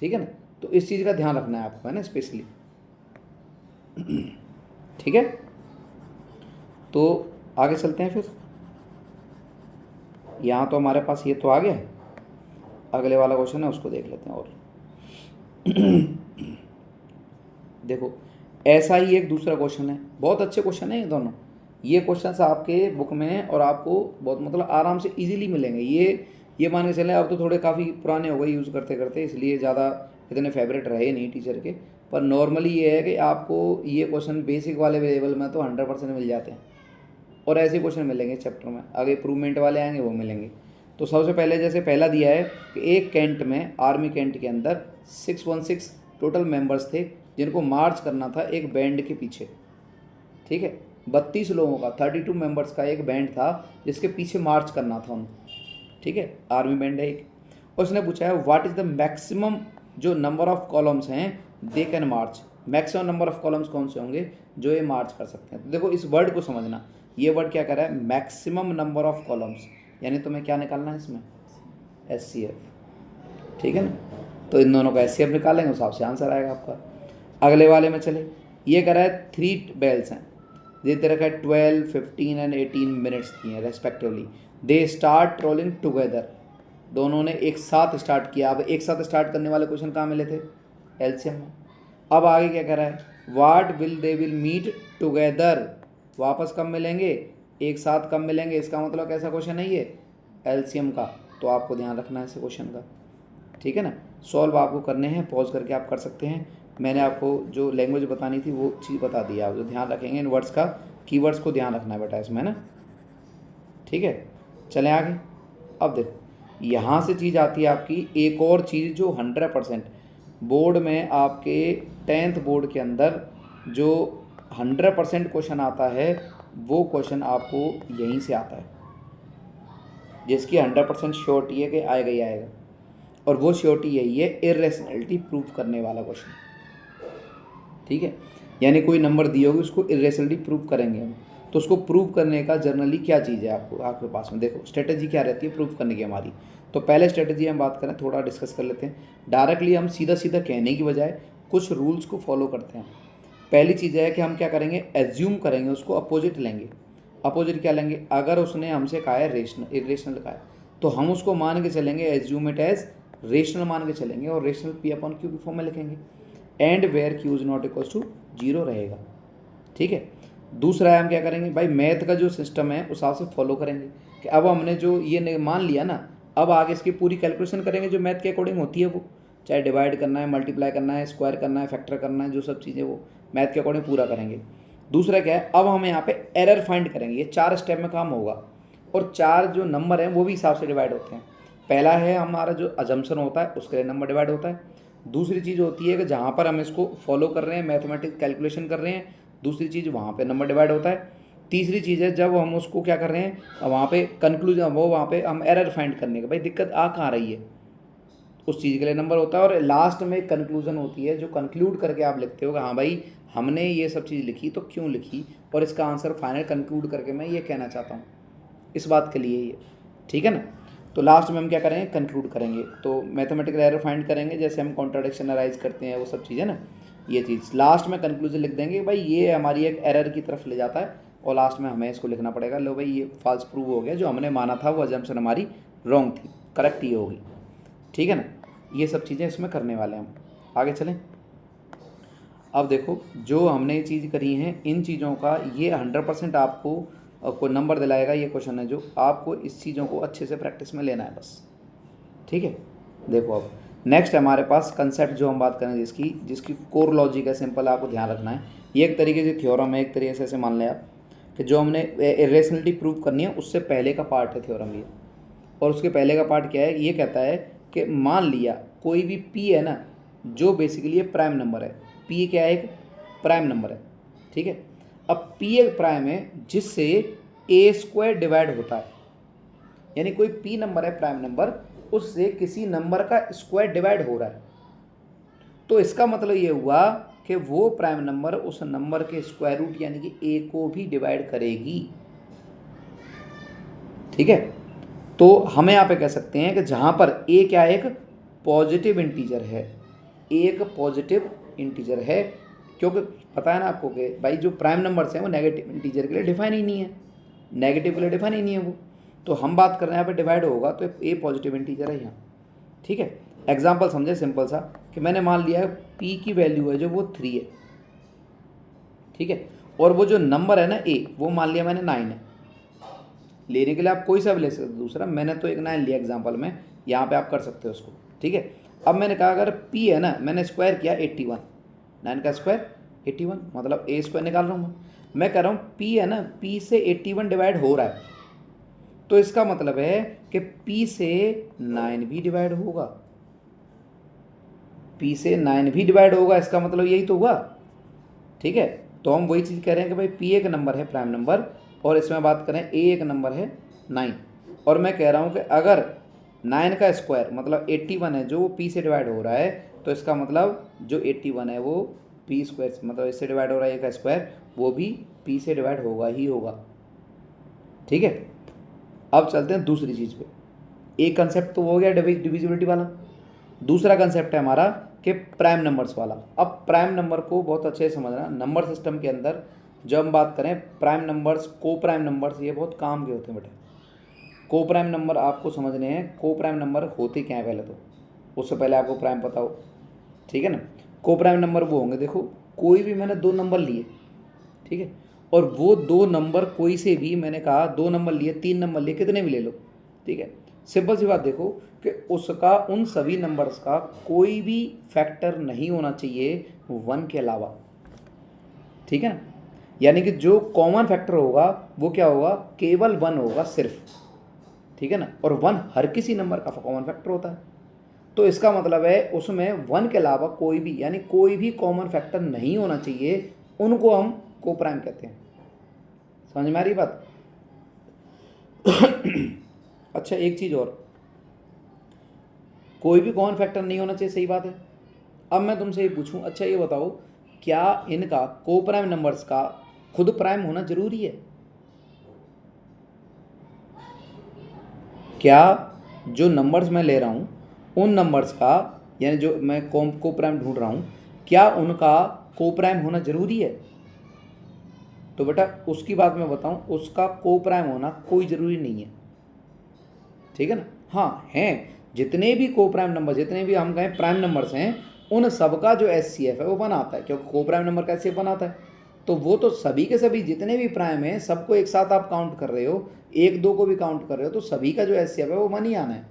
Speaker 1: ठीक है ना। तो इस चीज़ का ध्यान रखना है आपको, है ना, स्पेशली, ठीक है। तो आगे चलते हैं फिर, यहाँ तो हमारे पास ये तो आ गया, अगले वाला क्वेश्चन है उसको देख लेते हैं। और देखो ऐसा ही एक दूसरा क्वेश्चन है, बहुत अच्छे क्वेश्चन है ये दोनों, ये क्वेश्चन आपके बुक में और आपको बहुत मतलब आराम से इजीली मिलेंगे। ये मान के चलें अब तो थोड़े काफ़ी पुराने हो गए यूज़ करते करते, इसलिए ज़्यादा इतने फेवरेट रहे नहीं टीचर के। पर नॉर्मली ये है कि आपको ये क्वेश्चन बेसिक वाले लेवल में तो 100% मिल जाते हैं, और ऐसे क्वेश्चन मिलेंगे चैप्टर में, आगे इम्प्रूवमेंट वाले आएंगे वो मिलेंगे। तो सबसे पहले जैसे पहला दिया है कि एक कैंट में, आर्मी कैंट के अंदर 616 टोटल मेंबर्स थे जिनको मार्च करना था एक बैंड के पीछे। ठीक है, 32 लोगों का, 32 मेंबर्स का एक बैंड था जिसके पीछे मार्च करना था उनको। ठीक है, आर्मी बैंड है एक। उसने पूछा है व्हाट इज़ द मैक्सिमम जो नंबर ऑफ कॉलम्स हैं they can March, maximum number of columns कौन से होंगे जो ये मार्च कर सकते हैं। तो देखो इस वर्ड को समझना, ये वर्ड क्या कर रहा है, मैक्सिमम नंबर ऑफ कॉलम्स, यानी तुम्हें क्या निकालना है इसमें, SCF। ठीक है ना, तो इन दोनों का SCF निकालेंगे, उस हिसाब से आंसर आएगा आपका। अगले वाले में चले, ये कह रहा है 3 बेल्स हैं, दे दे रखा है 12, 15 एंड 18 मिनट्स दिए हैं respectively. They start rolling together, दोनों ने एक साथ स्टार्ट किया। अब एक साथ स्टार्ट करने वाले क्वेश्चन कहाँ मिले थे, एलसीएम में। अब आगे क्या कह रहा है, what will they will meet together, वापस कब मिलेंगे, एक साथ कब मिलेंगे। इसका मतलब कैसा क्वेश्चन है ये, एलसीएम का, तो आपको ध्यान रखना है इस क्वेश्चन का। ठीक है ना, सॉल्व आपको करने हैं, पॉज करके आप कर सकते हैं। मैंने आपको जो लैंग्वेज बतानी थी वो चीज़ बता दी, आप जो ध्यान रखेंगे इन वर्ड्स का, कीवर्ड्स को ध्यान रखना है बेटा इसमें ना। ठीक है, चलें आगे। अब देखो यहाँ से चीज़ आती है आपकी एक और चीज़ जो 100% बोर्ड में आपके 10th बोर्ड के अंदर जो 100% क्वेश्चन आता है, वो क्वेश्चन आपको यहीं से आता है, जिसकी 100% श्योरिटी है कि आएगा ही आएगा। और वो श्योरिटी यही है, इर्रेशनैलिटी प्रूव करने वाला क्वेश्चन। ठीक है, यानी कोई नंबर दी होगी उसको इर्रेशनैलिटी प्रूव करेंगे हम, तो उसको प्रूव करने का जनरली क्या चीज़ है आपको आपके पास में, देखो स्ट्रेटजी क्या रहती है प्रूव करने की हमारी। तो पहले स्ट्रेटजी हम बात करें, थोड़ा डिस्कस कर लेते हैं। डायरेक्टली हम सीधा सीधा कहने की बजाय कुछ रूल्स को फॉलो करते हैं। पहली चीज़ है कि हम क्या करेंगे, एज्यूम करेंगे, उसको अपोजिट लेंगे। अपोजिट क्या लेंगे, अगर उसने हमसे कहा है रेशनल, इरेशनल कहा है, तो हम उसको मान के चलेंगे, एज्यूम इट एज रेशनल मान के चलेंगे, और रेशनल P/Q की फॉर्म में लिखेंगे, and where Q is not equals to 0 रहेगा। ठीक है, दूसरा है हम क्या करेंगे भाई, मैथ का जो सिस्टम है उस हिसाब से फॉलो करेंगे कि अब हमने जो ये मान लिया ना, अब आगे इसकी पूरी कैलकुलेशन करेंगे जो मैथ के अकॉर्डिंग होती है, वो चाहे डिवाइड करना है, मल्टीप्लाई करना है, स्क्वायर करना है, फैक्टर करना है, जो सब चीज़ें वो मैथ के अकॉर्डिंग पूरा करेंगे। दूसरा क्या है, अब हम यहाँ पे एरर फाइंड करेंगे। ये 4 स्टेप में काम होगा, और 4 जो नंबर हैं वो भी हिसाब से डिवाइड होते हैं। पहला है हमारा जो अजम्पशन होता है उसके लिए नंबर डिवाइड होता है। दूसरी चीज़ होती है कि जहाँ पर हम इसको फॉलो कर रहे हैं, मैथमेटिक्स कैलकुलेशन कर रहे हैं, दूसरी चीज़ वहाँ पे नंबर डिवाइड होता है। तीसरी चीज़ है जब हम उसको क्या कर रहे हैं, वहाँ पे कंक्लूजन, वो वहाँ पे हम एरर फाइंड करने का, भाई दिक्कत आ कहाँ रही है, उस चीज़ के लिए नंबर होता है। और लास्ट में कंक्लूजन होती है जो कंक्लूड करके आप लिखते हो कि हाँ भाई हमने ये सब चीज़ लिखी तो क्यों लिखी, और इसका आंसर फाइनल कंक्लूड करके मैं ये कहना चाहता हूँ, इस बात के लिए ये। ठीक है ना, तो लास्ट में हम क्या करेंगे, कंक्लूड करेंगे। तो मैथमेटिकल एरर फाइंड करेंगे, जैसे हम कॉन्ट्राडिक्शन अराइज करते हैं, वो सब चीज़ें ना, ये चीज़ लास्ट में कंक्लूजन लिख देंगे, भाई ये हमारी एक एरर की तरफ ले जाता है, और लास्ट में हमें इसको लिखना पड़ेगा, लो भाई ये फॉल्स प्रूव हो गया, जो हमने माना था वो अजम्पशन हमारी रॉन्ग थी, करेक्ट ये होगी। ठीक है ना, ये सब चीज़ें इसमें करने वाले हैं हम। आगे चलें। अब देखो जो हमने ये चीज़ करी हैं, इन चीज़ों का ये 100% आपको कोई नंबर दिलाएगा, ये क्वेश्चन है जो आपको इस चीज़ों को अच्छे से प्रैक्टिस में लेना है बस। ठीक है, देखो अब नेक्स्ट हमारे पास कंसेप्ट जो हम बात करें जिसकी कोर लॉजिक है, सिंपल आपको ध्यान रखना है। ये एक तरीके से थ्योरम है, एक तरीके से ऐसे मान लें आप कि जो हमने इरेशनलिटी प्रूव करनी है उससे पहले का पार्ट है थ्योरम ये। और उसके पहले का पार्ट क्या है, ये कहता है कि मान लिया कोई भी P है ना, जो बेसिकली ये प्राइम नंबर है, P क्या है, एक प्राइम नंबर है। ठीक है, अब P एक प्राइम है जिससे A² डिवाइड होता है, यानी कोई P नंबर है प्राइम नंबर, उससे किसी नंबर का स्क्वायर डिवाइड हो रहा है, तो इसका मतलब ये हुआ कि वो प्राइम नंबर उस नंबर के स्क्वायर रूट यानी कि A को भी डिवाइड करेगी। ठीक है, तो हम यहाँ पे कह सकते हैं कि जहाँ पर A क्या है, एक पॉजिटिव इंटीजर है, एक पॉजिटिव इंटीजर है, क्योंकि पता है ना आपको कि भाई जो प्राइम नंबर्स हैं वो नेगेटिव इंटीजर के लिए डिफाइन ही नहीं है, नेगेटिव के लिए डिफाइन ही नहीं है वो। तो हम बात कर रहे हैं यहाँ पे डिवाइड होगा, तो A पॉजिटिव इंटीजर है यहाँ। ठीक है, एग्जाम्पल समझे सिंपल सा, कि मैंने मान लिया है P की वैल्यू है जो वो 3 है। ठीक है, और वो जो नंबर है ना A, वो मान लिया मैंने 9 है। लेने के लिए आप कोई सा भी ले सकते हो दूसरा, मैंने तो एक 9 लिया एग्जाम्पल में, यहाँ पे आप कर सकते हो उसको, ठीक है। अब मैंने कहा अगर p है ना, मैंने स्क्वायर किया 81, 9 का स्क्वायर 81, मतलब a स्क्वायर निकाल रहा हूँ मैं कह रहा हूँ p है ना, p से 81 डिवाइड हो रहा है, तो इसका मतलब है कि p से 9 भी डिवाइड होगा, p से 9 भी डिवाइड होगा, इसका मतलब यही तो हुआ, ठीक है। तो हम वही चीज़ कह रहे हैं कि भाई p एक नंबर है प्राइम नंबर, और इसमें बात करें a एक नंबर है 9, और मैं कह रहा हूँ कि अगर 9 का स्क्वायर मतलब 81 है जो वो p से डिवाइड हो रहा है, तो इसका मतलब जो 81 है वो p स्क्वायर से मतलब इससे डिवाइड हो रहा है, a का स्क्वायर वो भी p से डिवाइड होगा ही होगा, ठीक है। अब चलते हैं दूसरी चीज़ पे। एक कंसेप्ट तो हो गया डिविजिबिलिटी वाला, दूसरा कंसेप्ट है हमारा कि प्राइम नंबर्स वाला। अब प्राइम नंबर को बहुत अच्छे से समझना, नंबर सिस्टम के अंदर जब हम बात करें प्राइम नंबर्स, को प्राइम नंबर्स, ये बहुत काम के होते हैं बेटा। को प्राइम नंबर आपको समझने हैं, को प्राइम नंबर होते क्या है पहले तो, उससे पहले आपको प्राइम पता हो, ठीक है ना। को प्राइम नंबर वो होंगे, देखो कोई भी मैंने 2 नंबर लिए, ठीक है, और वो 2 नंबर कोई से भी, मैंने कहा 2 नंबर लिए 3 नंबर लिए कितने भी ले लो, ठीक है, सिंपल सी बात देखो कि उसका उन सभी नंबर्स का कोई भी फैक्टर नहीं होना चाहिए 1 के अलावा, ठीक है ना। यानी कि जो कॉमन फैक्टर होगा वो क्या होगा, केवल 1 होगा सिर्फ, ठीक है ना, और 1 हर किसी नंबर का कॉमन फैक्टर होता है। तो इसका मतलब है उसमें 1 के अलावा कोई भी, यानी कोई भी कॉमन फैक्टर नहीं होना चाहिए, उनको हम को प्राइम कहते हैं। समझ में आ रही बात? अच्छा एक चीज़ और, कोई भी कॉमन फैक्टर नहीं होना चाहिए, सही बात है। अब मैं तुमसे ये पूछूं, अच्छा ये बताओ क्या इनका को प्राइम नंबर्स का खुद प्राइम होना जरूरी है? क्या जो नंबर्स मैं ले रहा हूँ उन नंबर्स का, यानी जो मैं को प्राइम ढूंढ रहा हूँ, क्या उनका को प्राइम होना जरूरी है? तो बेटा उसकी बात मैं बताऊं, उसका को प्राइम होना कोई ज़रूरी नहीं है, ठीक है ना। हाँ हैं, जितने भी को प्राइम नंबर, जितने भी हम कहें प्राइम नंबर्स हैं, उन सबका जो SCF है वो बनाता है, क्योंकि को प्राइम नंबर का SCF बनाता है। तो वो तो सभी के सभी जितने भी प्राइम हैं सबको एक साथ आप काउंट कर रहे हो, 1 2 को भी काउंट कर रहे हो, तो सभी का जो SCF है वो 1 ही आना है,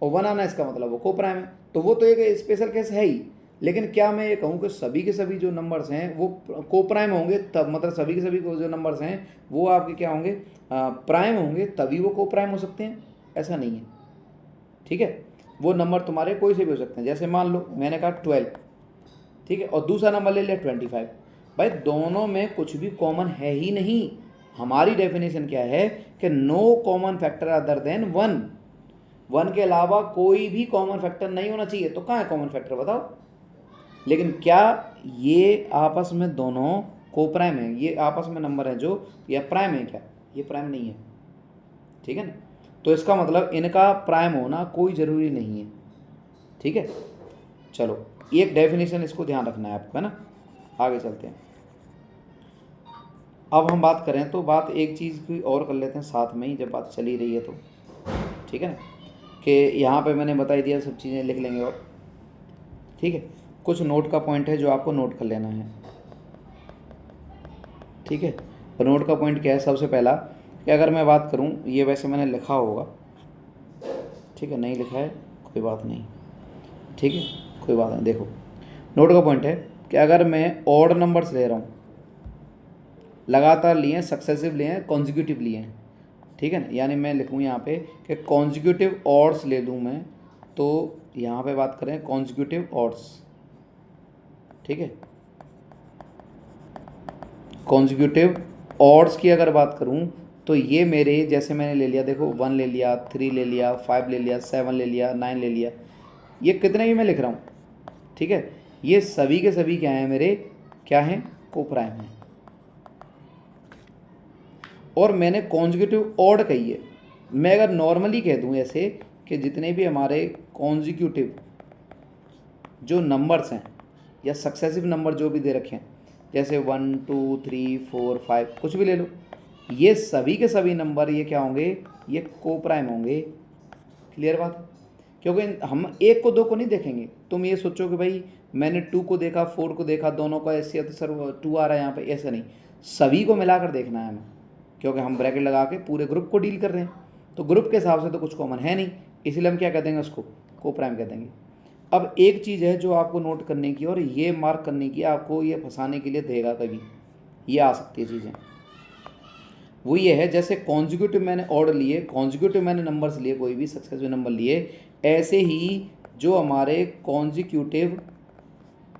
Speaker 1: और 1 आना है इसका मतलब वो को प्राइम है, तो वो तो एक स्पेशल केस है ही। लेकिन क्या मैं ये कहूँ कि सभी के सभी जो नंबर्स हैं वो को प्राइम होंगे, तब मतलब सभी के सभी जो नंबर्स हैं वो आपके क्या होंगे, प्राइम होंगे, तभी वो को प्राइम हो सकते हैं? ऐसा नहीं है, ठीक है। वो नंबर तुम्हारे कोई से भी हो सकते हैं, जैसे मान लो मैंने कहा 12, ठीक है, और दूसरा नंबर ले लिया 25, भाई दोनों में कुछ भी कॉमन है ही नहीं। हमारी डेफिनेशन क्या है कि no common factor other than 1 के अलावा कोई भी कॉमन फैक्टर नहीं होना चाहिए। तो कहाँ है कॉमन फैक्टर बताओ? लेकिन क्या ये आपस में दोनों को प्राइम है, ये आपस में नंबर है जो, या प्राइम है क्या? ये प्राइम नहीं है, ठीक है ना। तो इसका मतलब इनका प्राइम होना कोई ज़रूरी नहीं है, ठीक है। चलो एक डेफिनेशन इसको ध्यान रखना है आपको, है ना। आगे चलते हैं। अब हम बात करें तो बात एक चीज़ की और कर लेते हैं साथ में ही, जब बात चली रही है तो, ठीक है ना, कि यहाँ पे मैंने बता ही दिया, सब चीज़ें लिख लेंगे और, ठीक है। कुछ नोट का पॉइंट है जो आपको नोट कर लेना है, ठीक है। और नोट का पॉइंट क्या है, सबसे पहला कि अगर मैं बात करूं, ये वैसे मैंने लिखा होगा, ठीक है, नहीं लिखा है कोई बात नहीं, ठीक है, कोई बात नहीं। देखो नोट का पॉइंट है कि अगर मैं ऑड नंबर्स ले रहा हूँ, लगातार लिए हैं, सक्सेसिव लिए हैं, कॉन्जिक्यूटिव लिए हैं, ठीक है ना, यानी मैं लिखूँ यहाँ पे कि कॉन्जिक्यूटिव ऑड्स ले लूँ मैं, तो यहाँ पे बात करें कॉन्जिक्यूटिव ऑड्स, ठीक है, कॉन्जिक्यूटिव ऑड्स की अगर बात करूं तो ये मेरे, जैसे मैंने ले लिया, देखो 1 ले लिया, 3 ले लिया, 5 ले लिया, 7 ले लिया, 9 ले लिया, ये कितने भी मैं लिख रहा हूँ, ठीक है, ये सभी के सभी क्या हैं मेरे, क्या हैं, को प्राइम हैं। और मैंने कॉन्जिक्यूटिव ऑड कही है। मैं अगर नॉर्मली कह दूँ ऐसे कि जितने भी हमारे कॉन्जिक्यूटिव जो नंबर्स हैं या सक्सेसिव नंबर जो भी दे रखे हैं, जैसे 1 2 3 4 5 कुछ भी ले लो, ये सभी के सभी नंबर ये क्या होंगे, ये को प्राइम होंगे। क्लियर बात है? क्योंकि हम 1 को 2 को नहीं देखेंगे। तुम ये सोचो कि भाई मैंने 2 को देखा, 4 को देखा, दोनों का ऐसे तो सर 2 आ रहा है यहाँ पे, ऐसा नहीं, सभी को मिलाकर देखना है हमें, क्योंकि हम ब्रैकेट लगा के पूरे ग्रुप को डील कर रहे हैं, तो ग्रुप के हिसाब से तो कुछ कॉमन है नहीं, इसलिए हम क्या कह देंगे, उसको कोप्राइम कह देंगे। अब एक चीज़ है जो आपको नोट करने की और ये मार्क करने की, आपको ये फंसाने के लिए देगा कभी, ये आ सकती है चीज़ें, वो ये है जैसे कॉन्जिक्यूटिव मैंने ऑर्डर लिए, कॉन्जिक्यूटिव मैंने नंबर्स लिए, कोई भी सक्सेसिव नंबर लिए, ऐसे ही जो हमारे कॉन्जिक्यूटिव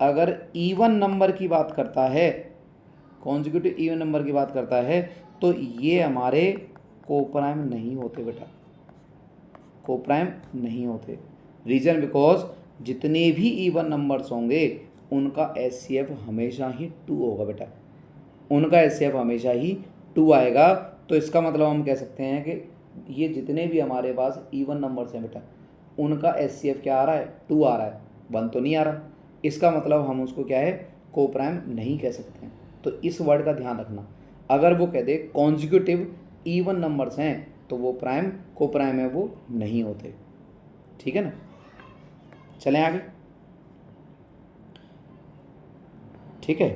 Speaker 1: अगर इवन नंबर की बात करता है, कॉन्जिक्यूटिव इवन नंबर की बात करता है, तो ये हमारे कोप्राइम नहीं होते बेटा, कोप्राइम नहीं होते। रीजन बिकॉज जितने भी इवन नंबर्स होंगे उनका एचसीएफ हमेशा ही 2 होगा बेटा, उनका एचसीएफ हमेशा ही 2 आएगा। तो इसका मतलब हम कह सकते हैं कि ये जितने भी हमारे पास इवन नंबर्स हैं बेटा, उनका एचसीएफ क्या आ रहा है, 2 आ रहा है, 1 तो नहीं आ रहा। इसका मतलब हम उसको क्या है, कोप्राइम नहीं कह सकते हैं। तो इस वर्ड का ध्यान रखना, अगर वो कह दे कॉन्जिक्यूटिव इवन नंबर्स हैं तो वो प्राइम, कोप्राइम है वो नहीं होते, ठीक है ना। चलें आगे, ठीक है।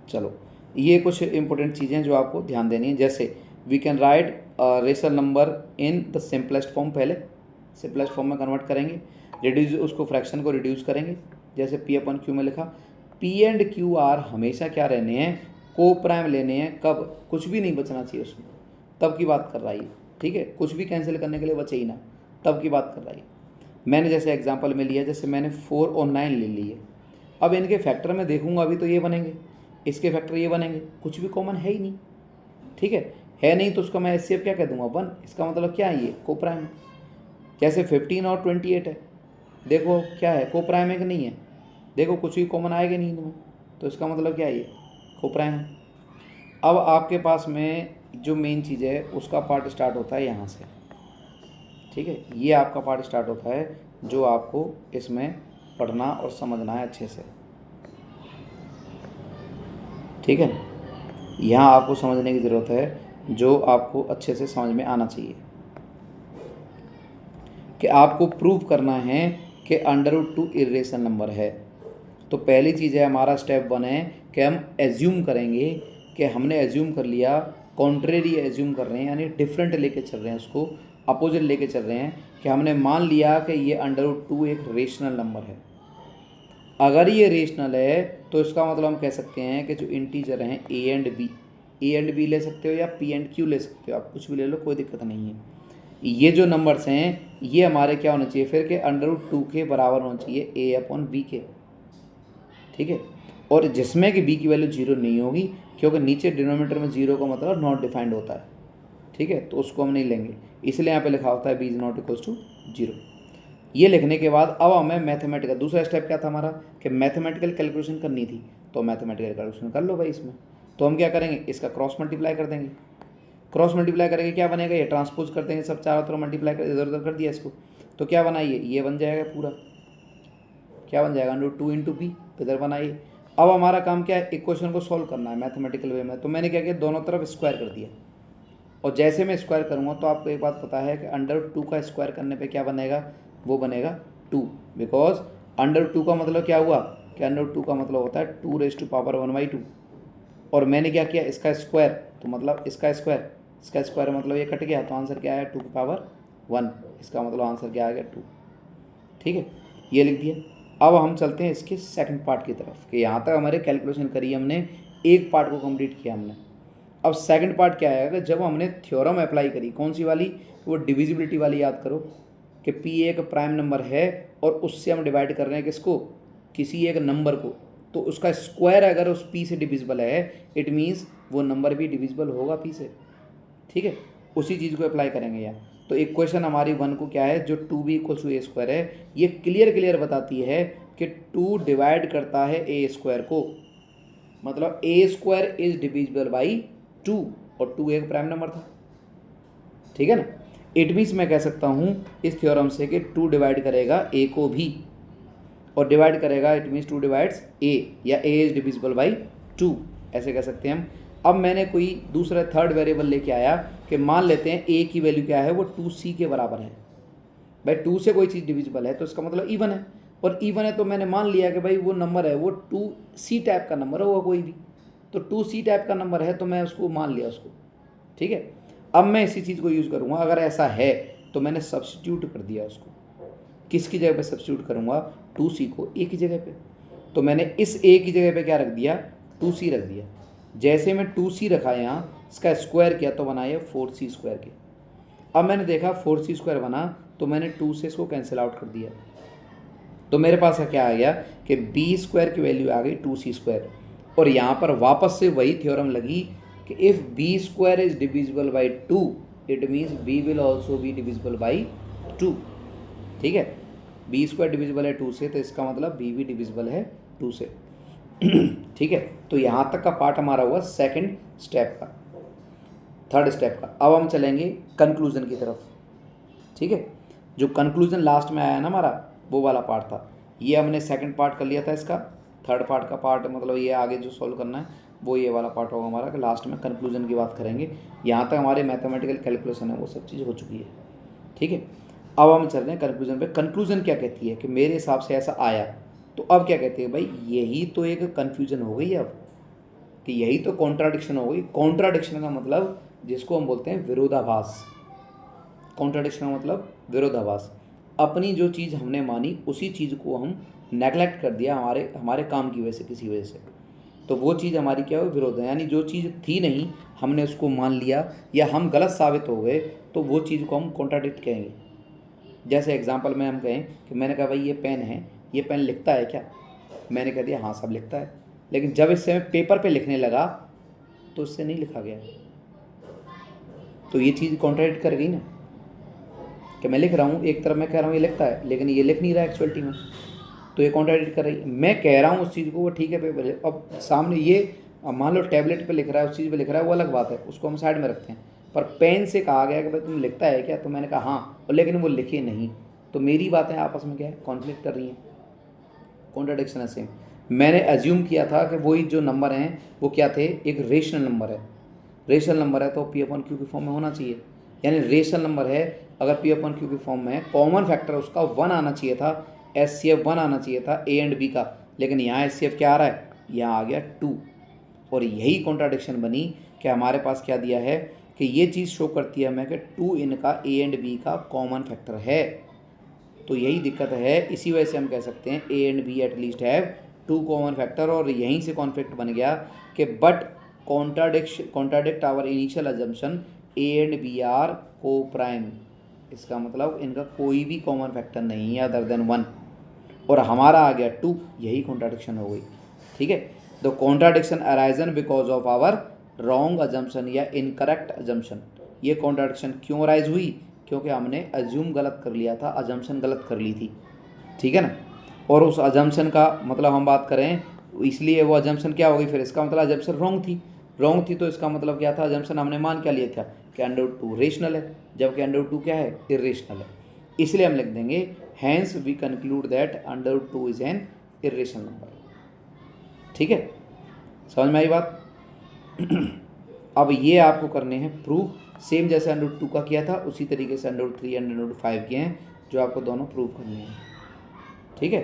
Speaker 1: चलो, ये कुछ इंपॉर्टेंट चीज़ें जो आपको ध्यान देनी है, जैसे we can write rational number in the simplest form, पहले सिंपलेस्ट फॉर्म में कन्वर्ट करेंगे, रिड्यूस उसको फ्रैक्शन को रिड्यूस करेंगे, जैसे पी अपन क्यू में लिखा, पी एंड क्यू आर हमेशा क्या रहने हैं, कोप्राइम लेने हैं, कब, कुछ भी नहीं बचना चाहिए उसमें, तब की बात कर रहा है, ठीक है, कुछ भी कैंसिल करने के लिए बचे ही ना, तब की बात कर रहा है। मैंने जैसे एग्जांपल में लिया, जैसे मैंने 4 और 9 ले लिए, अब इनके फैक्टर में देखूंगा अभी तो ये बनेंगे, इसके फैक्टर ये बनेंगे, कुछ भी कॉमन है ही नहीं, ठीक है नहीं, तो उसका मैं एचसीएफ क्या कह दूंगा, 1। इसका मतलब क्या है, ये कोप्राइम है। जैसे 15 और 28 है, देखो क्या है, कोप्राइम है कि नहीं है, देखो कुछ भी कॉमन आएगा नहीं इनमें, तो इसका मतलब क्या है, ये कोप्राइम है। अब आपके पास में जो मेन चीज़ है उसका पार्ट स्टार्ट होता है यहाँ से, ठीक है, ये आपका पार्ट स्टार्ट होता है जो आपको इसमें पढ़ना और समझना है अच्छे से, ठीक है। यहाँ आपको समझने की ज़रूरत है, जो आपको अच्छे से समझ में आना चाहिए कि आपको प्रूव करना है कि √2 इरेशनल नंबर है। तो पहली चीज़ है, हमारा स्टेप 1 है कि हम एज्यूम करेंगे कि हमने एज्यूम कर लिया, कॉन्ट्रेरी एज्यूम कर रहे हैं, यानी डिफरेंट लेके चल रहे हैं, उसको अपोजिट लेके चल रहे हैं, कि हमने मान लिया कि ये √2 एक रेशनल नंबर है। अगर ये रेशनल है तो इसका मतलब हम कह सकते हैं कि जो इंटीजर हैं ए एंड बी ले सकते हो या पी एंड क्यू ले सकते हो, आप कुछ भी ले लो, कोई दिक्कत नहीं है। ये जो नंबर्स हैं ये हमारे क्या होने चाहिए फिर के √2 के बराबर होना चाहिए a/b के, ठीक है। और जिसमें कि b की वैल्यू 0 नहीं होगी, क्योंकि नीचे डिनोमिनेटर में 0 का मतलब नॉट डिफाइंड होता है, ठीक है, तो उसको हम नहीं लेंगे, इसलिए यहाँ पे लिखा होता है b is not equals to 0। ये लिखने के बाद अब हमें मैथमेटिकल, दूसरा स्टेप क्या था हमारा, कि मैथमेटिकल कैलकुलेशन करनी थी, तो मैथमेटिकल कैलकुलेशन कर लो भाई इसमें। तो हम क्या करेंगे, इसका क्रॉस मल्टीप्लाई कर देंगे, क्रॉस मल्टीप्लाई करेंगे क्या बनेगा, ये ट्रांसपोज कर देंगे, सब चारों तरफ मल्टीप्लाई कर, इधर उधर कर दिया इसको, तो क्या बनाइए, ये बन जाएगा पूरा, क्या बन जाएगा, √2 इंटू पी, इधर बनाइए। अब हमारा काम क्या है, इक्वेशन को सॉल्व करना है मैथमेटिकल वे में। तो मैंने क्या किया, दोनों तरफ स्क्वायर कर दिया, और जैसे मैं स्क्वायर करूँगा तो आपको एक बात पता है कि √2 का स्क्वायर करने पे क्या बनेगा, वो बनेगा 2, बिकॉज √2 का मतलब क्या हुआ, कि √2 का मतलब होता है 2⁻1/2, और मैंने क्या किया, इसका स्क्वायर, तो मतलब इसका स्क्वायर मतलब ये कट गया, तो आंसर क्या है 2⁻1, इसका मतलब आंसर क्या आ गया 2, ठीक है, ये लिख दिया। अब हम चलते हैं इसके सेकंड पार्ट की तरफ, कि यहाँ तक हमारे कैलकुलेशन करी हमने, एक पार्ट को कंप्लीट किया हमने। अब सेकंड पार्ट क्या आएगा, जब हमने थ्योरम अप्लाई करी, कौन सी वाली, वो डिविजिबिलिटी वाली, याद करो कि p एक प्राइम नंबर है और उससे हम डिवाइड कर रहे हैं किसको, किसी एक नंबर को, तो उसका स्क्वायर अगर उस p से डिविजिबल है, इट मीन्स वो नंबर भी डिविजिबल होगा p से, ठीक है, उसी चीज़ को अप्लाई करेंगे यहाँ। तो इक्वेशन हमारी 1 को क्या है, जो 2b = a² है, ये क्लियर बताती है कि 2 डिवाइड करता है a² को, मतलब a² इज डिविजिबल बाई 2, और 2 एक प्राइम नंबर था, ठीक है ना। इट मीन्स मैं कह सकता हूँ इस थ्योरम से कि 2 डिवाइड करेगा a को भी, और डिवाइड करेगा, इट मीन्स 2 डिवाइड्स a, या a इज डिविजिबल बाई 2, ऐसे कह सकते हैं हम। अब मैंने कोई दूसरा थर्ड वेरिएबल लेके आया कि मान लेते हैं a की वैल्यू क्या है, वो 2c के बराबर है। भाई 2 से कोई चीज़ डिविजिबल है तो इसका मतलब इवन है, और इवन है तो मैंने मान लिया कि भाई वो नंबर है, वो 2c टाइप का नंबर होगा कोई भी, तो 2c टाइप का नंबर है तो मैं उसको मान लिया उसको, ठीक है। अब मैं इसी चीज़ को यूज़ करूँगा, अगर ऐसा है तो मैंने सब्स्टिट्यूट कर दिया उसको, किसकी जगह पे सब्स्टिट्यूट करूँगा, 2c को a की जगह पे। तो मैंने इस a की जगह पे क्या रख दिया, 2c रख दिया। जैसे मैं 2c रखा यहाँ, इसका स्क्वायर किया तो बना ये 4c स्क्वायर के। अब मैंने देखा 4c स्क्वायर बना, तो मैंने 2 से इसको कैंसिल आउट कर दिया, तो मेरे पास क्या आ गया कि b स्क्वायर की वैल्यू आ गई 2c स्क्वायर। और यहाँ पर वापस से वही थ्योरम लगी कि if b square is divisible by 2 it means b will also be divisible by 2। ठीक है, b स्क्वायर डिविजिबल है 2 से, तो इसका मतलब b भी डिविजिबल है 2 से। ठीक है, तो यहाँ तक का पार्ट हमारा हुआ सेकंड स्टेप का, थर्ड स्टेप का। अब हम चलेंगे कंक्लूजन की तरफ। ठीक है, जो कंक्लूजन लास्ट में आया ना हमारा, वो वाला पार्ट था। ये हमने सेकंड पार्ट कर लिया था इसका, थर्ड पार्ट का पार्ट मतलब ये आगे जो सॉल्व करना है वो ये वाला पार्ट होगा हमारा, कि लास्ट में कंक्लूजन की बात करेंगे। यहाँ तक हमारे मैथमेटिकल कैलकुलेशन है वो सब चीज़ हो चुकी है। ठीक है, अब हम चल रहे हैं कंक्लूजन पे। कंक्लूजन क्या कहती है कि मेरे हिसाब से ऐसा आया, तो अब क्या कहती है भाई, यही तो एक कन्फ्यूजन हो गई अब, कि यही तो कॉन्ट्राडिक्शन हो गई। कॉन्ट्राडिक्शन का मतलब जिसको हम बोलते हैं विरोधाभास। कॉन्ट्राडिक्शन का मतलब विरोधाभास। अपनी जो चीज़ हमने मानी उसी चीज़ को हम नेगलेक्ट कर दिया हमारे काम की वजह से, किसी वजह से, तो वो चीज़ हमारी क्या हो, विरोध है। यानी जो चीज़ थी नहीं हमने उसको मान लिया, या हम गलत साबित हो गए, तो वो चीज़ को हम कॉन्ट्राडिक्ट कहेंगे। जैसे एग्जांपल में हम कहें कि मैंने कहा भाई ये पेन है, ये पेन लिखता है क्या, मैंने कह दिया हाँ सब लिखता है, लेकिन जब इससे मैं पेपर पे लिखने लगा तो इससे नहीं लिखा गया, तो ये चीज़ कॉन्ट्राडिक्ट कर गई ना, कि मैं लिख रहा हूँ, एक तरफ मैं कह रहा हूँ ये लिखता है, लेकिन ये लिख नहीं रहा एक्चुअलिटी में, तो ये कॉन्ट्राडिक्ट कर रही। मैं कह रहा हूँ उस चीज़ को, वो ठीक है पेपर, अब सामने ये मान लो टैबलेट पे लिख रहा है, उस चीज़ पे लिख रहा है, वो अलग बात है, उसको हम साइड में रखते हैं। पर पेन से कहा गया कि भाई तुम लिखता है क्या, तो मैंने कहा हाँ, और लेकिन वो लिखे नहीं, तो मेरी बातें आपस में क्या है, कॉन्फ्लिक्ट कर रही हैं, कॉन्ट्राडिक्शन है सेम। मैंने एज्यूम किया था कि वही जो नंबर हैं वो क्या थे, एक रेशनल नंबर है। रेशनल नंबर है तो पी अपॉन क्यू की फॉर्म में होना चाहिए, यानी रेशनल नंबर है अगर पी अपॉन क्यू की फॉर्म में है, कॉमन फैक्टर उसका 1 आना चाहिए था, एचसीएफ 1 आना चाहिए था ए एंड बी का, लेकिन यहाँ एचसीएफ क्या आ रहा है, यहाँ आ गया 2। और यही कॉन्ट्राडिक्शन बनी कि हमारे पास क्या दिया है कि ये चीज़ शो करती है हमें कि 2 इनका ए एंड बी का कॉमन फैक्टर है, तो यही दिक्कत है। इसी वजह से हम कह सकते हैं A and B at least have 2 common factor, और यहीं से कॉन्फ्लिक्ट बन गया कि but contradict our initial assumption A and B are coprime, इसका मतलब इनका कोई भी कॉमन फैक्टर नहीं है अदर देन 1, और हमारा आ गया 2, यही कॉन्ट्राडिक्शन हो गई। ठीक है, the contradiction arisen because of our wrong assumption या इनकरेक्ट अजम्पशन। ये कॉन्ट्राडिक्शन क्यों अराइज हुई, क्योंकि हमने अज्यूम गलत कर लिया था, अजम्पशन गलत कर ली थी। ठीक है ना, और उस अजम्पशन का मतलब हम बात करें, इसलिए वो अजम्पशन क्या होगी, फिर इसका मतलब अजम्पशन रॉन्ग थी, तो इसका मतलब क्या था, अजम्पशन हमने मान क्या लिया था कि √2 रेशनल है, जबकि √2 क्या है, इरेशनल है। इसलिए हम लिख देंगे hence we conclude that √2 is an irrational number. ठीक है, समझ में आई बात। अब ये आपको करने हैं प्रूफ, सेम जैसे √2 का किया था उसी तरीके से √3 एंड √5 किए हैं, जो आपको दोनों प्रूफ करने हैं। ठीक है,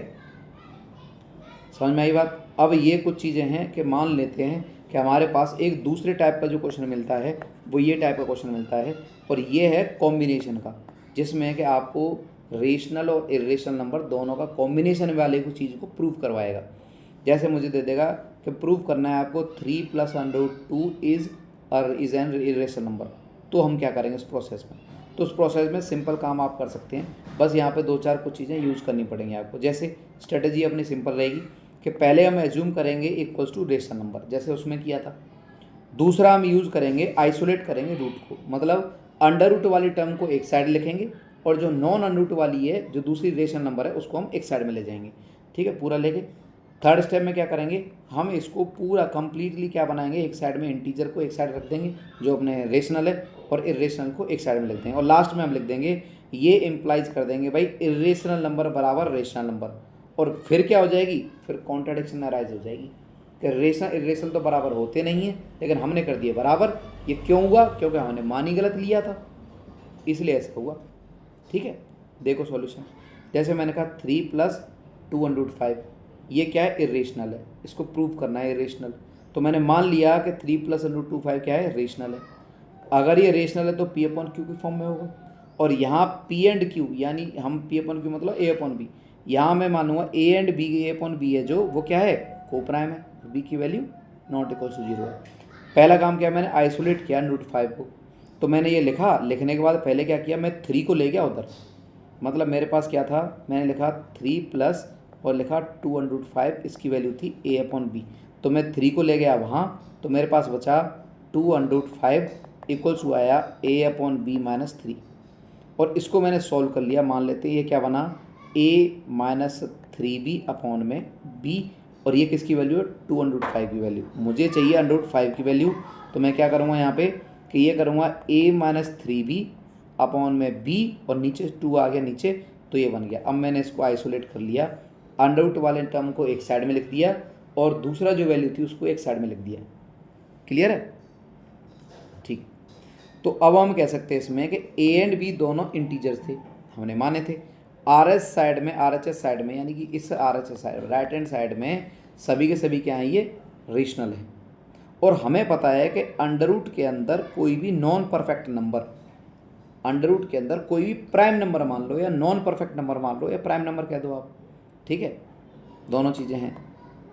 Speaker 1: समझ में आई बात। अब ये कुछ चीज़ें हैं कि मान लेते हैं कि हमारे पास एक दूसरे टाइप का जो क्वेश्चन मिलता है वो ये टाइप का क्वेश्चन मिलता है, और ये है कॉम्बिनेशन का, जिसमें कि आपको रेशनल और इरेशनल नंबर दोनों का कॉम्बिनेशन वाले को चीज़ को प्रूव करवाएगा। जैसे मुझे दे देगा कि प्रूव करना है आपको 3 + √2 इज़ एन इरेशनल नंबर, तो हम क्या करेंगे इस प्रोसेस में, तो उस प्रोसेस में सिंपल काम आप कर सकते हैं, बस यहाँ पे 2-4 कुछ चीज़ें यूज़ करनी पड़ेंगी आपको। जैसे स्ट्रेटजी अपनी सिंपल रहेगी कि पहले हम एज्यूम करेंगे इक्वल्स टू रेशनल नंबर, जैसे उसमें किया था। दूसरा हम यूज़ करेंगे, आइसोलेट करेंगे रूट को, मतलब अंडर रूट वाली टर्म को एक साइड लिखेंगे, और जो नॉन अंडर रूट वाली है, जो दूसरी रेशनल नंबर है, उसको हम एक साइड में ले जाएंगे। ठीक है, पूरा लेके थर्ड स्टेप में क्या करेंगे, हम इसको पूरा कंप्लीटली क्या बनाएंगे, एक साइड में इंटीजर को एक साइड रख देंगे जो अपने रेशनल है, और इरेशनल को एक साइड में लिख देंगे, और लास्ट में हम लिख देंगे, ये इम्प्लाइज कर देंगे भाई इरेशनल नंबर बराबर रेशनल नंबर, और फिर क्या हो जाएगी, फिर कॉन्ट्राडिक्शन अराइज हो जाएगी कि रेशनल इरेशनल तो बराबर होते नहीं हैं, लेकिन हमने कर दिए बराबर। ये क्यों हुआ, क्योंकि हमने मान ही गलत लिया था, इसलिए ऐसा हुआ। ठीक है, देखो सॉल्यूशन, जैसे मैंने कहा 3 + 2 √5, ये क्या है, इरेशनल है, इसको प्रूव करना है इरेशनल, तो मैंने मान लिया कि 3 + √25 क्या है, रेशनल है। अगर ये रेशनल है तो पी अपॉन क्यू की फॉर्म में होगा, और यहाँ पी एंड क्यू यानी हम पी अपॉन क्यू मतलब ए अपॉन बी, यहाँ मैं मानूंगा A and B, A upon B है जो वो क्या है, को प्राइम है, बी की वैल्यू नॉट इक्वल टू 0 है। पहला काम क्या, मैंने आइसोलेट किया √5 को, तो मैंने ये लिखा, लिखने के बाद पहले क्या किया, मैं 3 को ले गया उधर, मतलब मेरे पास क्या था, मैंने लिखा 3 प्लस और लिखा 2√5, इसकी वैल्यू थी ए अपॉन बी, तो मैं 3 को ले गया वहाँ, तो मेरे पास बचा 2√5 इक्वल्स हुआ आया ए अपॉन बी माइनस 3, और इसको मैंने सॉल्व कर लिया। मान लेते हैं ये क्या बना, ए माइनस 3b अपॉन में b, और ये किसकी वैल्यू है, 2√5 की वैल्यू, मुझे चाहिए √5 की वैल्यू, तो मैं क्या करूँगा यहाँ पे कि ये करूँगा a माइनस 3b अपॉन में b, और नीचे 2 आ गया नीचे, तो ये बन गया। अब मैंने इसको आइसोलेट कर लिया, अंडर वाले टर्म को एक साइड में लिख दिया और दूसरा जो वैल्यू थी उसको एक साइड में लिख दिया। क्लियर है, ठीक। तो अब हम कह सकते हैं इसमें कि a एंड b दोनों इंटीजर्स थे, हमने माने थे। RHS साइड में, RHS साइड में यानी कि इस RHS side right hand side में सभी के सभी क्या हैं, ये रेशनल है, और हमें पता है कि अंडर रूट के अंदर कोई भी non perfect number, under root के अंदर कोई भी प्राइम नंबर मान लो या नॉन परफेक्ट नंबर मान लो या प्राइम नंबर कह दो आप, ठीक है, दोनों चीज़ें हैं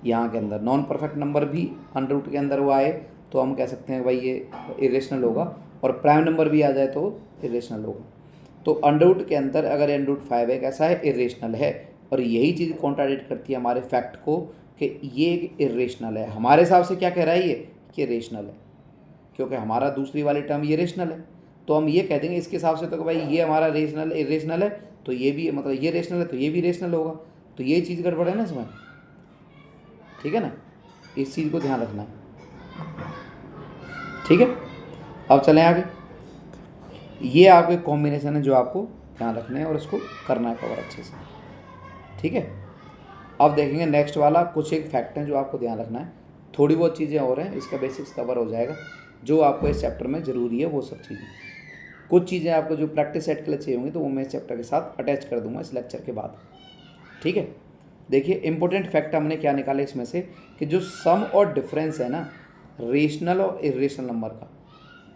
Speaker 1: यहाँ के अंदर। नॉन परफेक्ट नंबर भी अंडर रूट के अंदर वो आए तो हम कह सकते हैं भाई ये इरेशनल होगा, और प्राइम नंबर भी आ जाए तो इरेशनल होगा। तो अंडर रूट के अंदर अगर √5 है कैसा है, इरेशनल है, और यही चीज़ कॉन्ट्राडिक्ट करती है हमारे फैक्ट को कि ये एक इरेशनल है। हमारे हिसाब से क्या कह रहा है ये कि रेशनल है, क्योंकि हमारा दूसरी वाली टर्म ये रेशनल है, तो हम ये कह देंगे इसके हिसाब से तो कि भाई ये हमारा रेशनल इरेशनल है, तो ये भी मतलब ये रेशनल है तो ये भी रेशनल होगा, तो ये चीज़ गड़बड़ है ना इसमें, ठीक है ना, इस चीज़ को ध्यान रखना है, ठीक है। अब चलें आगे, ये आपके कॉम्बिनेशन है जो आपको ध्यान रखने हैं और इसको करना है कवर अच्छे से, ठीक है। अब देखेंगे नेक्स्ट वाला, कुछ एक फैक्ट हैं जो आपको ध्यान रखना है, थोड़ी बहुत चीज़ें और हैं, इसका बेसिक्स कवर हो जाएगा, जो आपको इस चैप्टर में ज़रूरी है वो सब चीज़ें। कुछ चीज़ें आपको जो प्रैक्टिस सेट के लिए चाहिए होंगी तो वो मैं इस चैप्टर के साथ अटैच कर दूंगा इस लेक्चर के बाद, ठीक है। देखिए इंपॉर्टेंट फैक्ट हमने क्या निकाले इसमें से कि जो सम और डिफरेंस है ना रेशनल और इरेशनल नंबर का,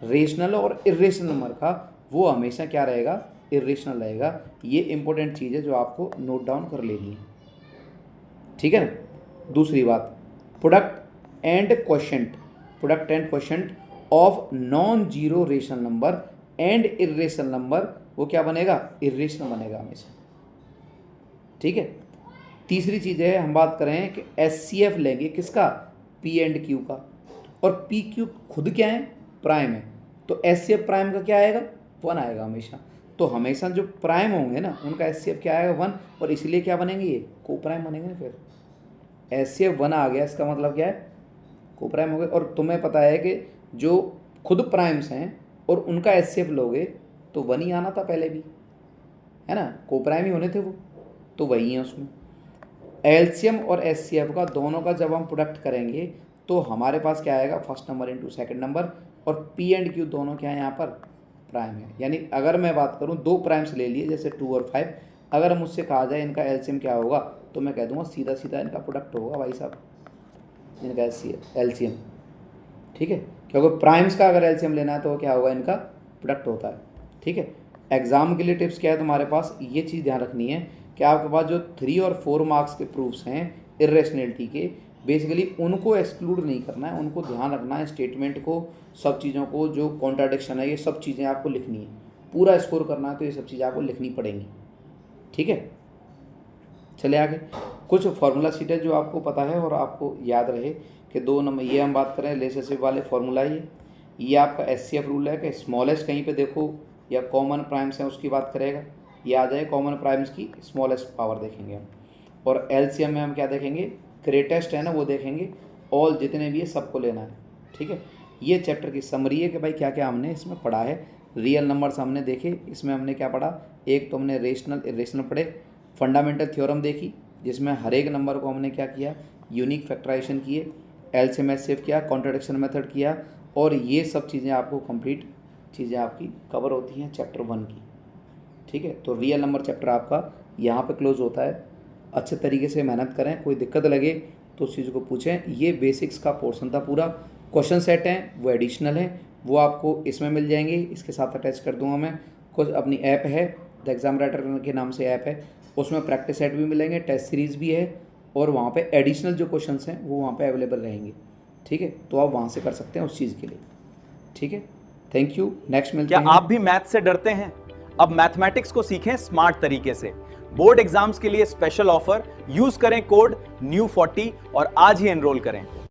Speaker 1: रेशनल और इरेशनल नंबर का, वो हमेशा क्या रहेगा, इरेशनल रहेगा। ये इंपॉर्टेंट चीज़ है जो आपको नोट डाउन कर लेनी है, ठीक है ना। दूसरी बात, product and quotient of non zero rational number and irrational number, वो क्या बनेगा, इरेशनल बनेगा हमेशा, ठीक है। तीसरी चीज़ है, हम बात करें कि HCF लेंगे किसका, P एंड Q का, और PQ खुद क्या है, प्राइम है, तो HCF प्राइम का क्या आएगा, 1 आएगा हमेशा। तो हमेशा जो प्राइम होंगे ना उनका HCF क्या आएगा, 1, और इसलिए क्या बनेंगे, ये को प्राइम बनेंगे ना। फिर HCF 1 आ गया, इसका मतलब क्या है, को प्राइम हो गए। और तुम्हें पता है कि जो खुद प्राइम्स हैं और उनका HCF लोगे तो 1 ही आना था पहले भी, है ना, को प्राइम ही होने थे वो, तो वही है उसमें। एलसीएम और HCF का दोनों का जब हम प्रोडक्ट करेंगे तो हमारे पास क्या आएगा, first number into second number, और P एंड Q दोनों क्या है यहाँ पर, प्राइम है। यानी अगर मैं बात करूँ 2 प्राइम्स ले लिए जैसे 2 और 5, अगर मुझसे कहा जाए इनका एलसीएम क्या होगा तो मैं कह दूँगा सीधा सीधा इनका प्रोडक्ट होगा भाई साहब, इनका एलसीएम, ठीक है, क्योंकि प्राइम्स का अगर एलसीएम लेना है तो क्या होगा, इनका प्रोडक्ट होता है, ठीक है। एग्जाम के लिए टिप्स क्या है तुम्हारे पास, ये चीज़ ध्यान रखनी है कि आपके पास जो 3 और 4 मार्क्स के प्रूफ्स हैं इरेशनैलिटी के, बेसिकली उनको एक्सक्लूड नहीं करना है, उनको ध्यान रखना है, स्टेटमेंट को, सब चीज़ों को, जो कॉन्ट्राडिक्शन है ये सब चीज़ें आपको लिखनी है, पूरा स्कोर करना है तो ये सब चीज़ें आपको लिखनी पड़ेंगी, ठीक है। चले आगे, कुछ फार्मूला शीट है जो आपको पता है और आपको याद रहे कि 2 नंबर, ये हम बात करें रिलेशनशिप वाले फार्मूला, ये आपका HCF रूल है कि स्मॉलेस्ट कहीं पे देखो या कॉमन प्राइम्स हैं उसकी बात करेगा, ये आ जाए कॉमन प्राइम्स की स्मॉलेस्ट पावर देखेंगे हम, और एलसीएम में हम क्या देखेंगे, ग्रेटेस्ट है ना वो देखेंगे, ऑल जितने भी है सबको लेना है, ठीक है। ये चैप्टर की समरी है कि भाई क्या क्या हमने इसमें पढ़ा है। रियल नंबर्स हमने देखे, इसमें हमने क्या पढ़ा, एक तो हमने रेशनल इरेशनल पढ़े, फंडामेंटल थ्योरम देखी जिसमें हर एक नंबर को हमने क्या किया, यूनिक फैक्टराइजेशन किए, एलसीएम HCF किया, कॉन्ट्राडिक्शन मेथड किया, और ये सब चीज़ें आपको कंप्लीट चीज़ें आपकी कवर होती हैं चैप्टर 1 की, ठीक है। तो रियल नंबर चैप्टर आपका यहाँ पे क्लोज होता है। अच्छे तरीके से मेहनत करें, कोई दिक्कत लगे तो उस चीज़ को पूछें। ये बेसिक्स का पोर्शन था पूरा, क्वेश्चन सेट हैं वो एडिशनल है, वो आपको इसमें मिल जाएंगे, इसके साथ अटैच कर दूंगा मैं। कुछ अपनी ऐप है, द एग्ज़ाम राइटर के नाम से ऐप है, उसमें प्रैक्टिस सेट भी मिलेंगे, टेस्ट सीरीज़ भी है, और वहाँ पे एडिशनल जो क्वेश्चंस हैं वो वहाँ पे अवेलेबल रहेंगे। ठीक है, तो आप वहाँ से कर सकते हैं उस चीज़ के लिए। ठीक है, थैंक यू, नेक्स्ट मिलते हैं।
Speaker 2: क्या आप भी मैथ से डरते हैं? अब मैथमेटिक्स को सीखें स्मार्ट तरीके से। बोर्ड एग्जाम्स के लिए स्पेशल ऑफर, यूज करें कोड NEW40 और आज ही एनरोल करें।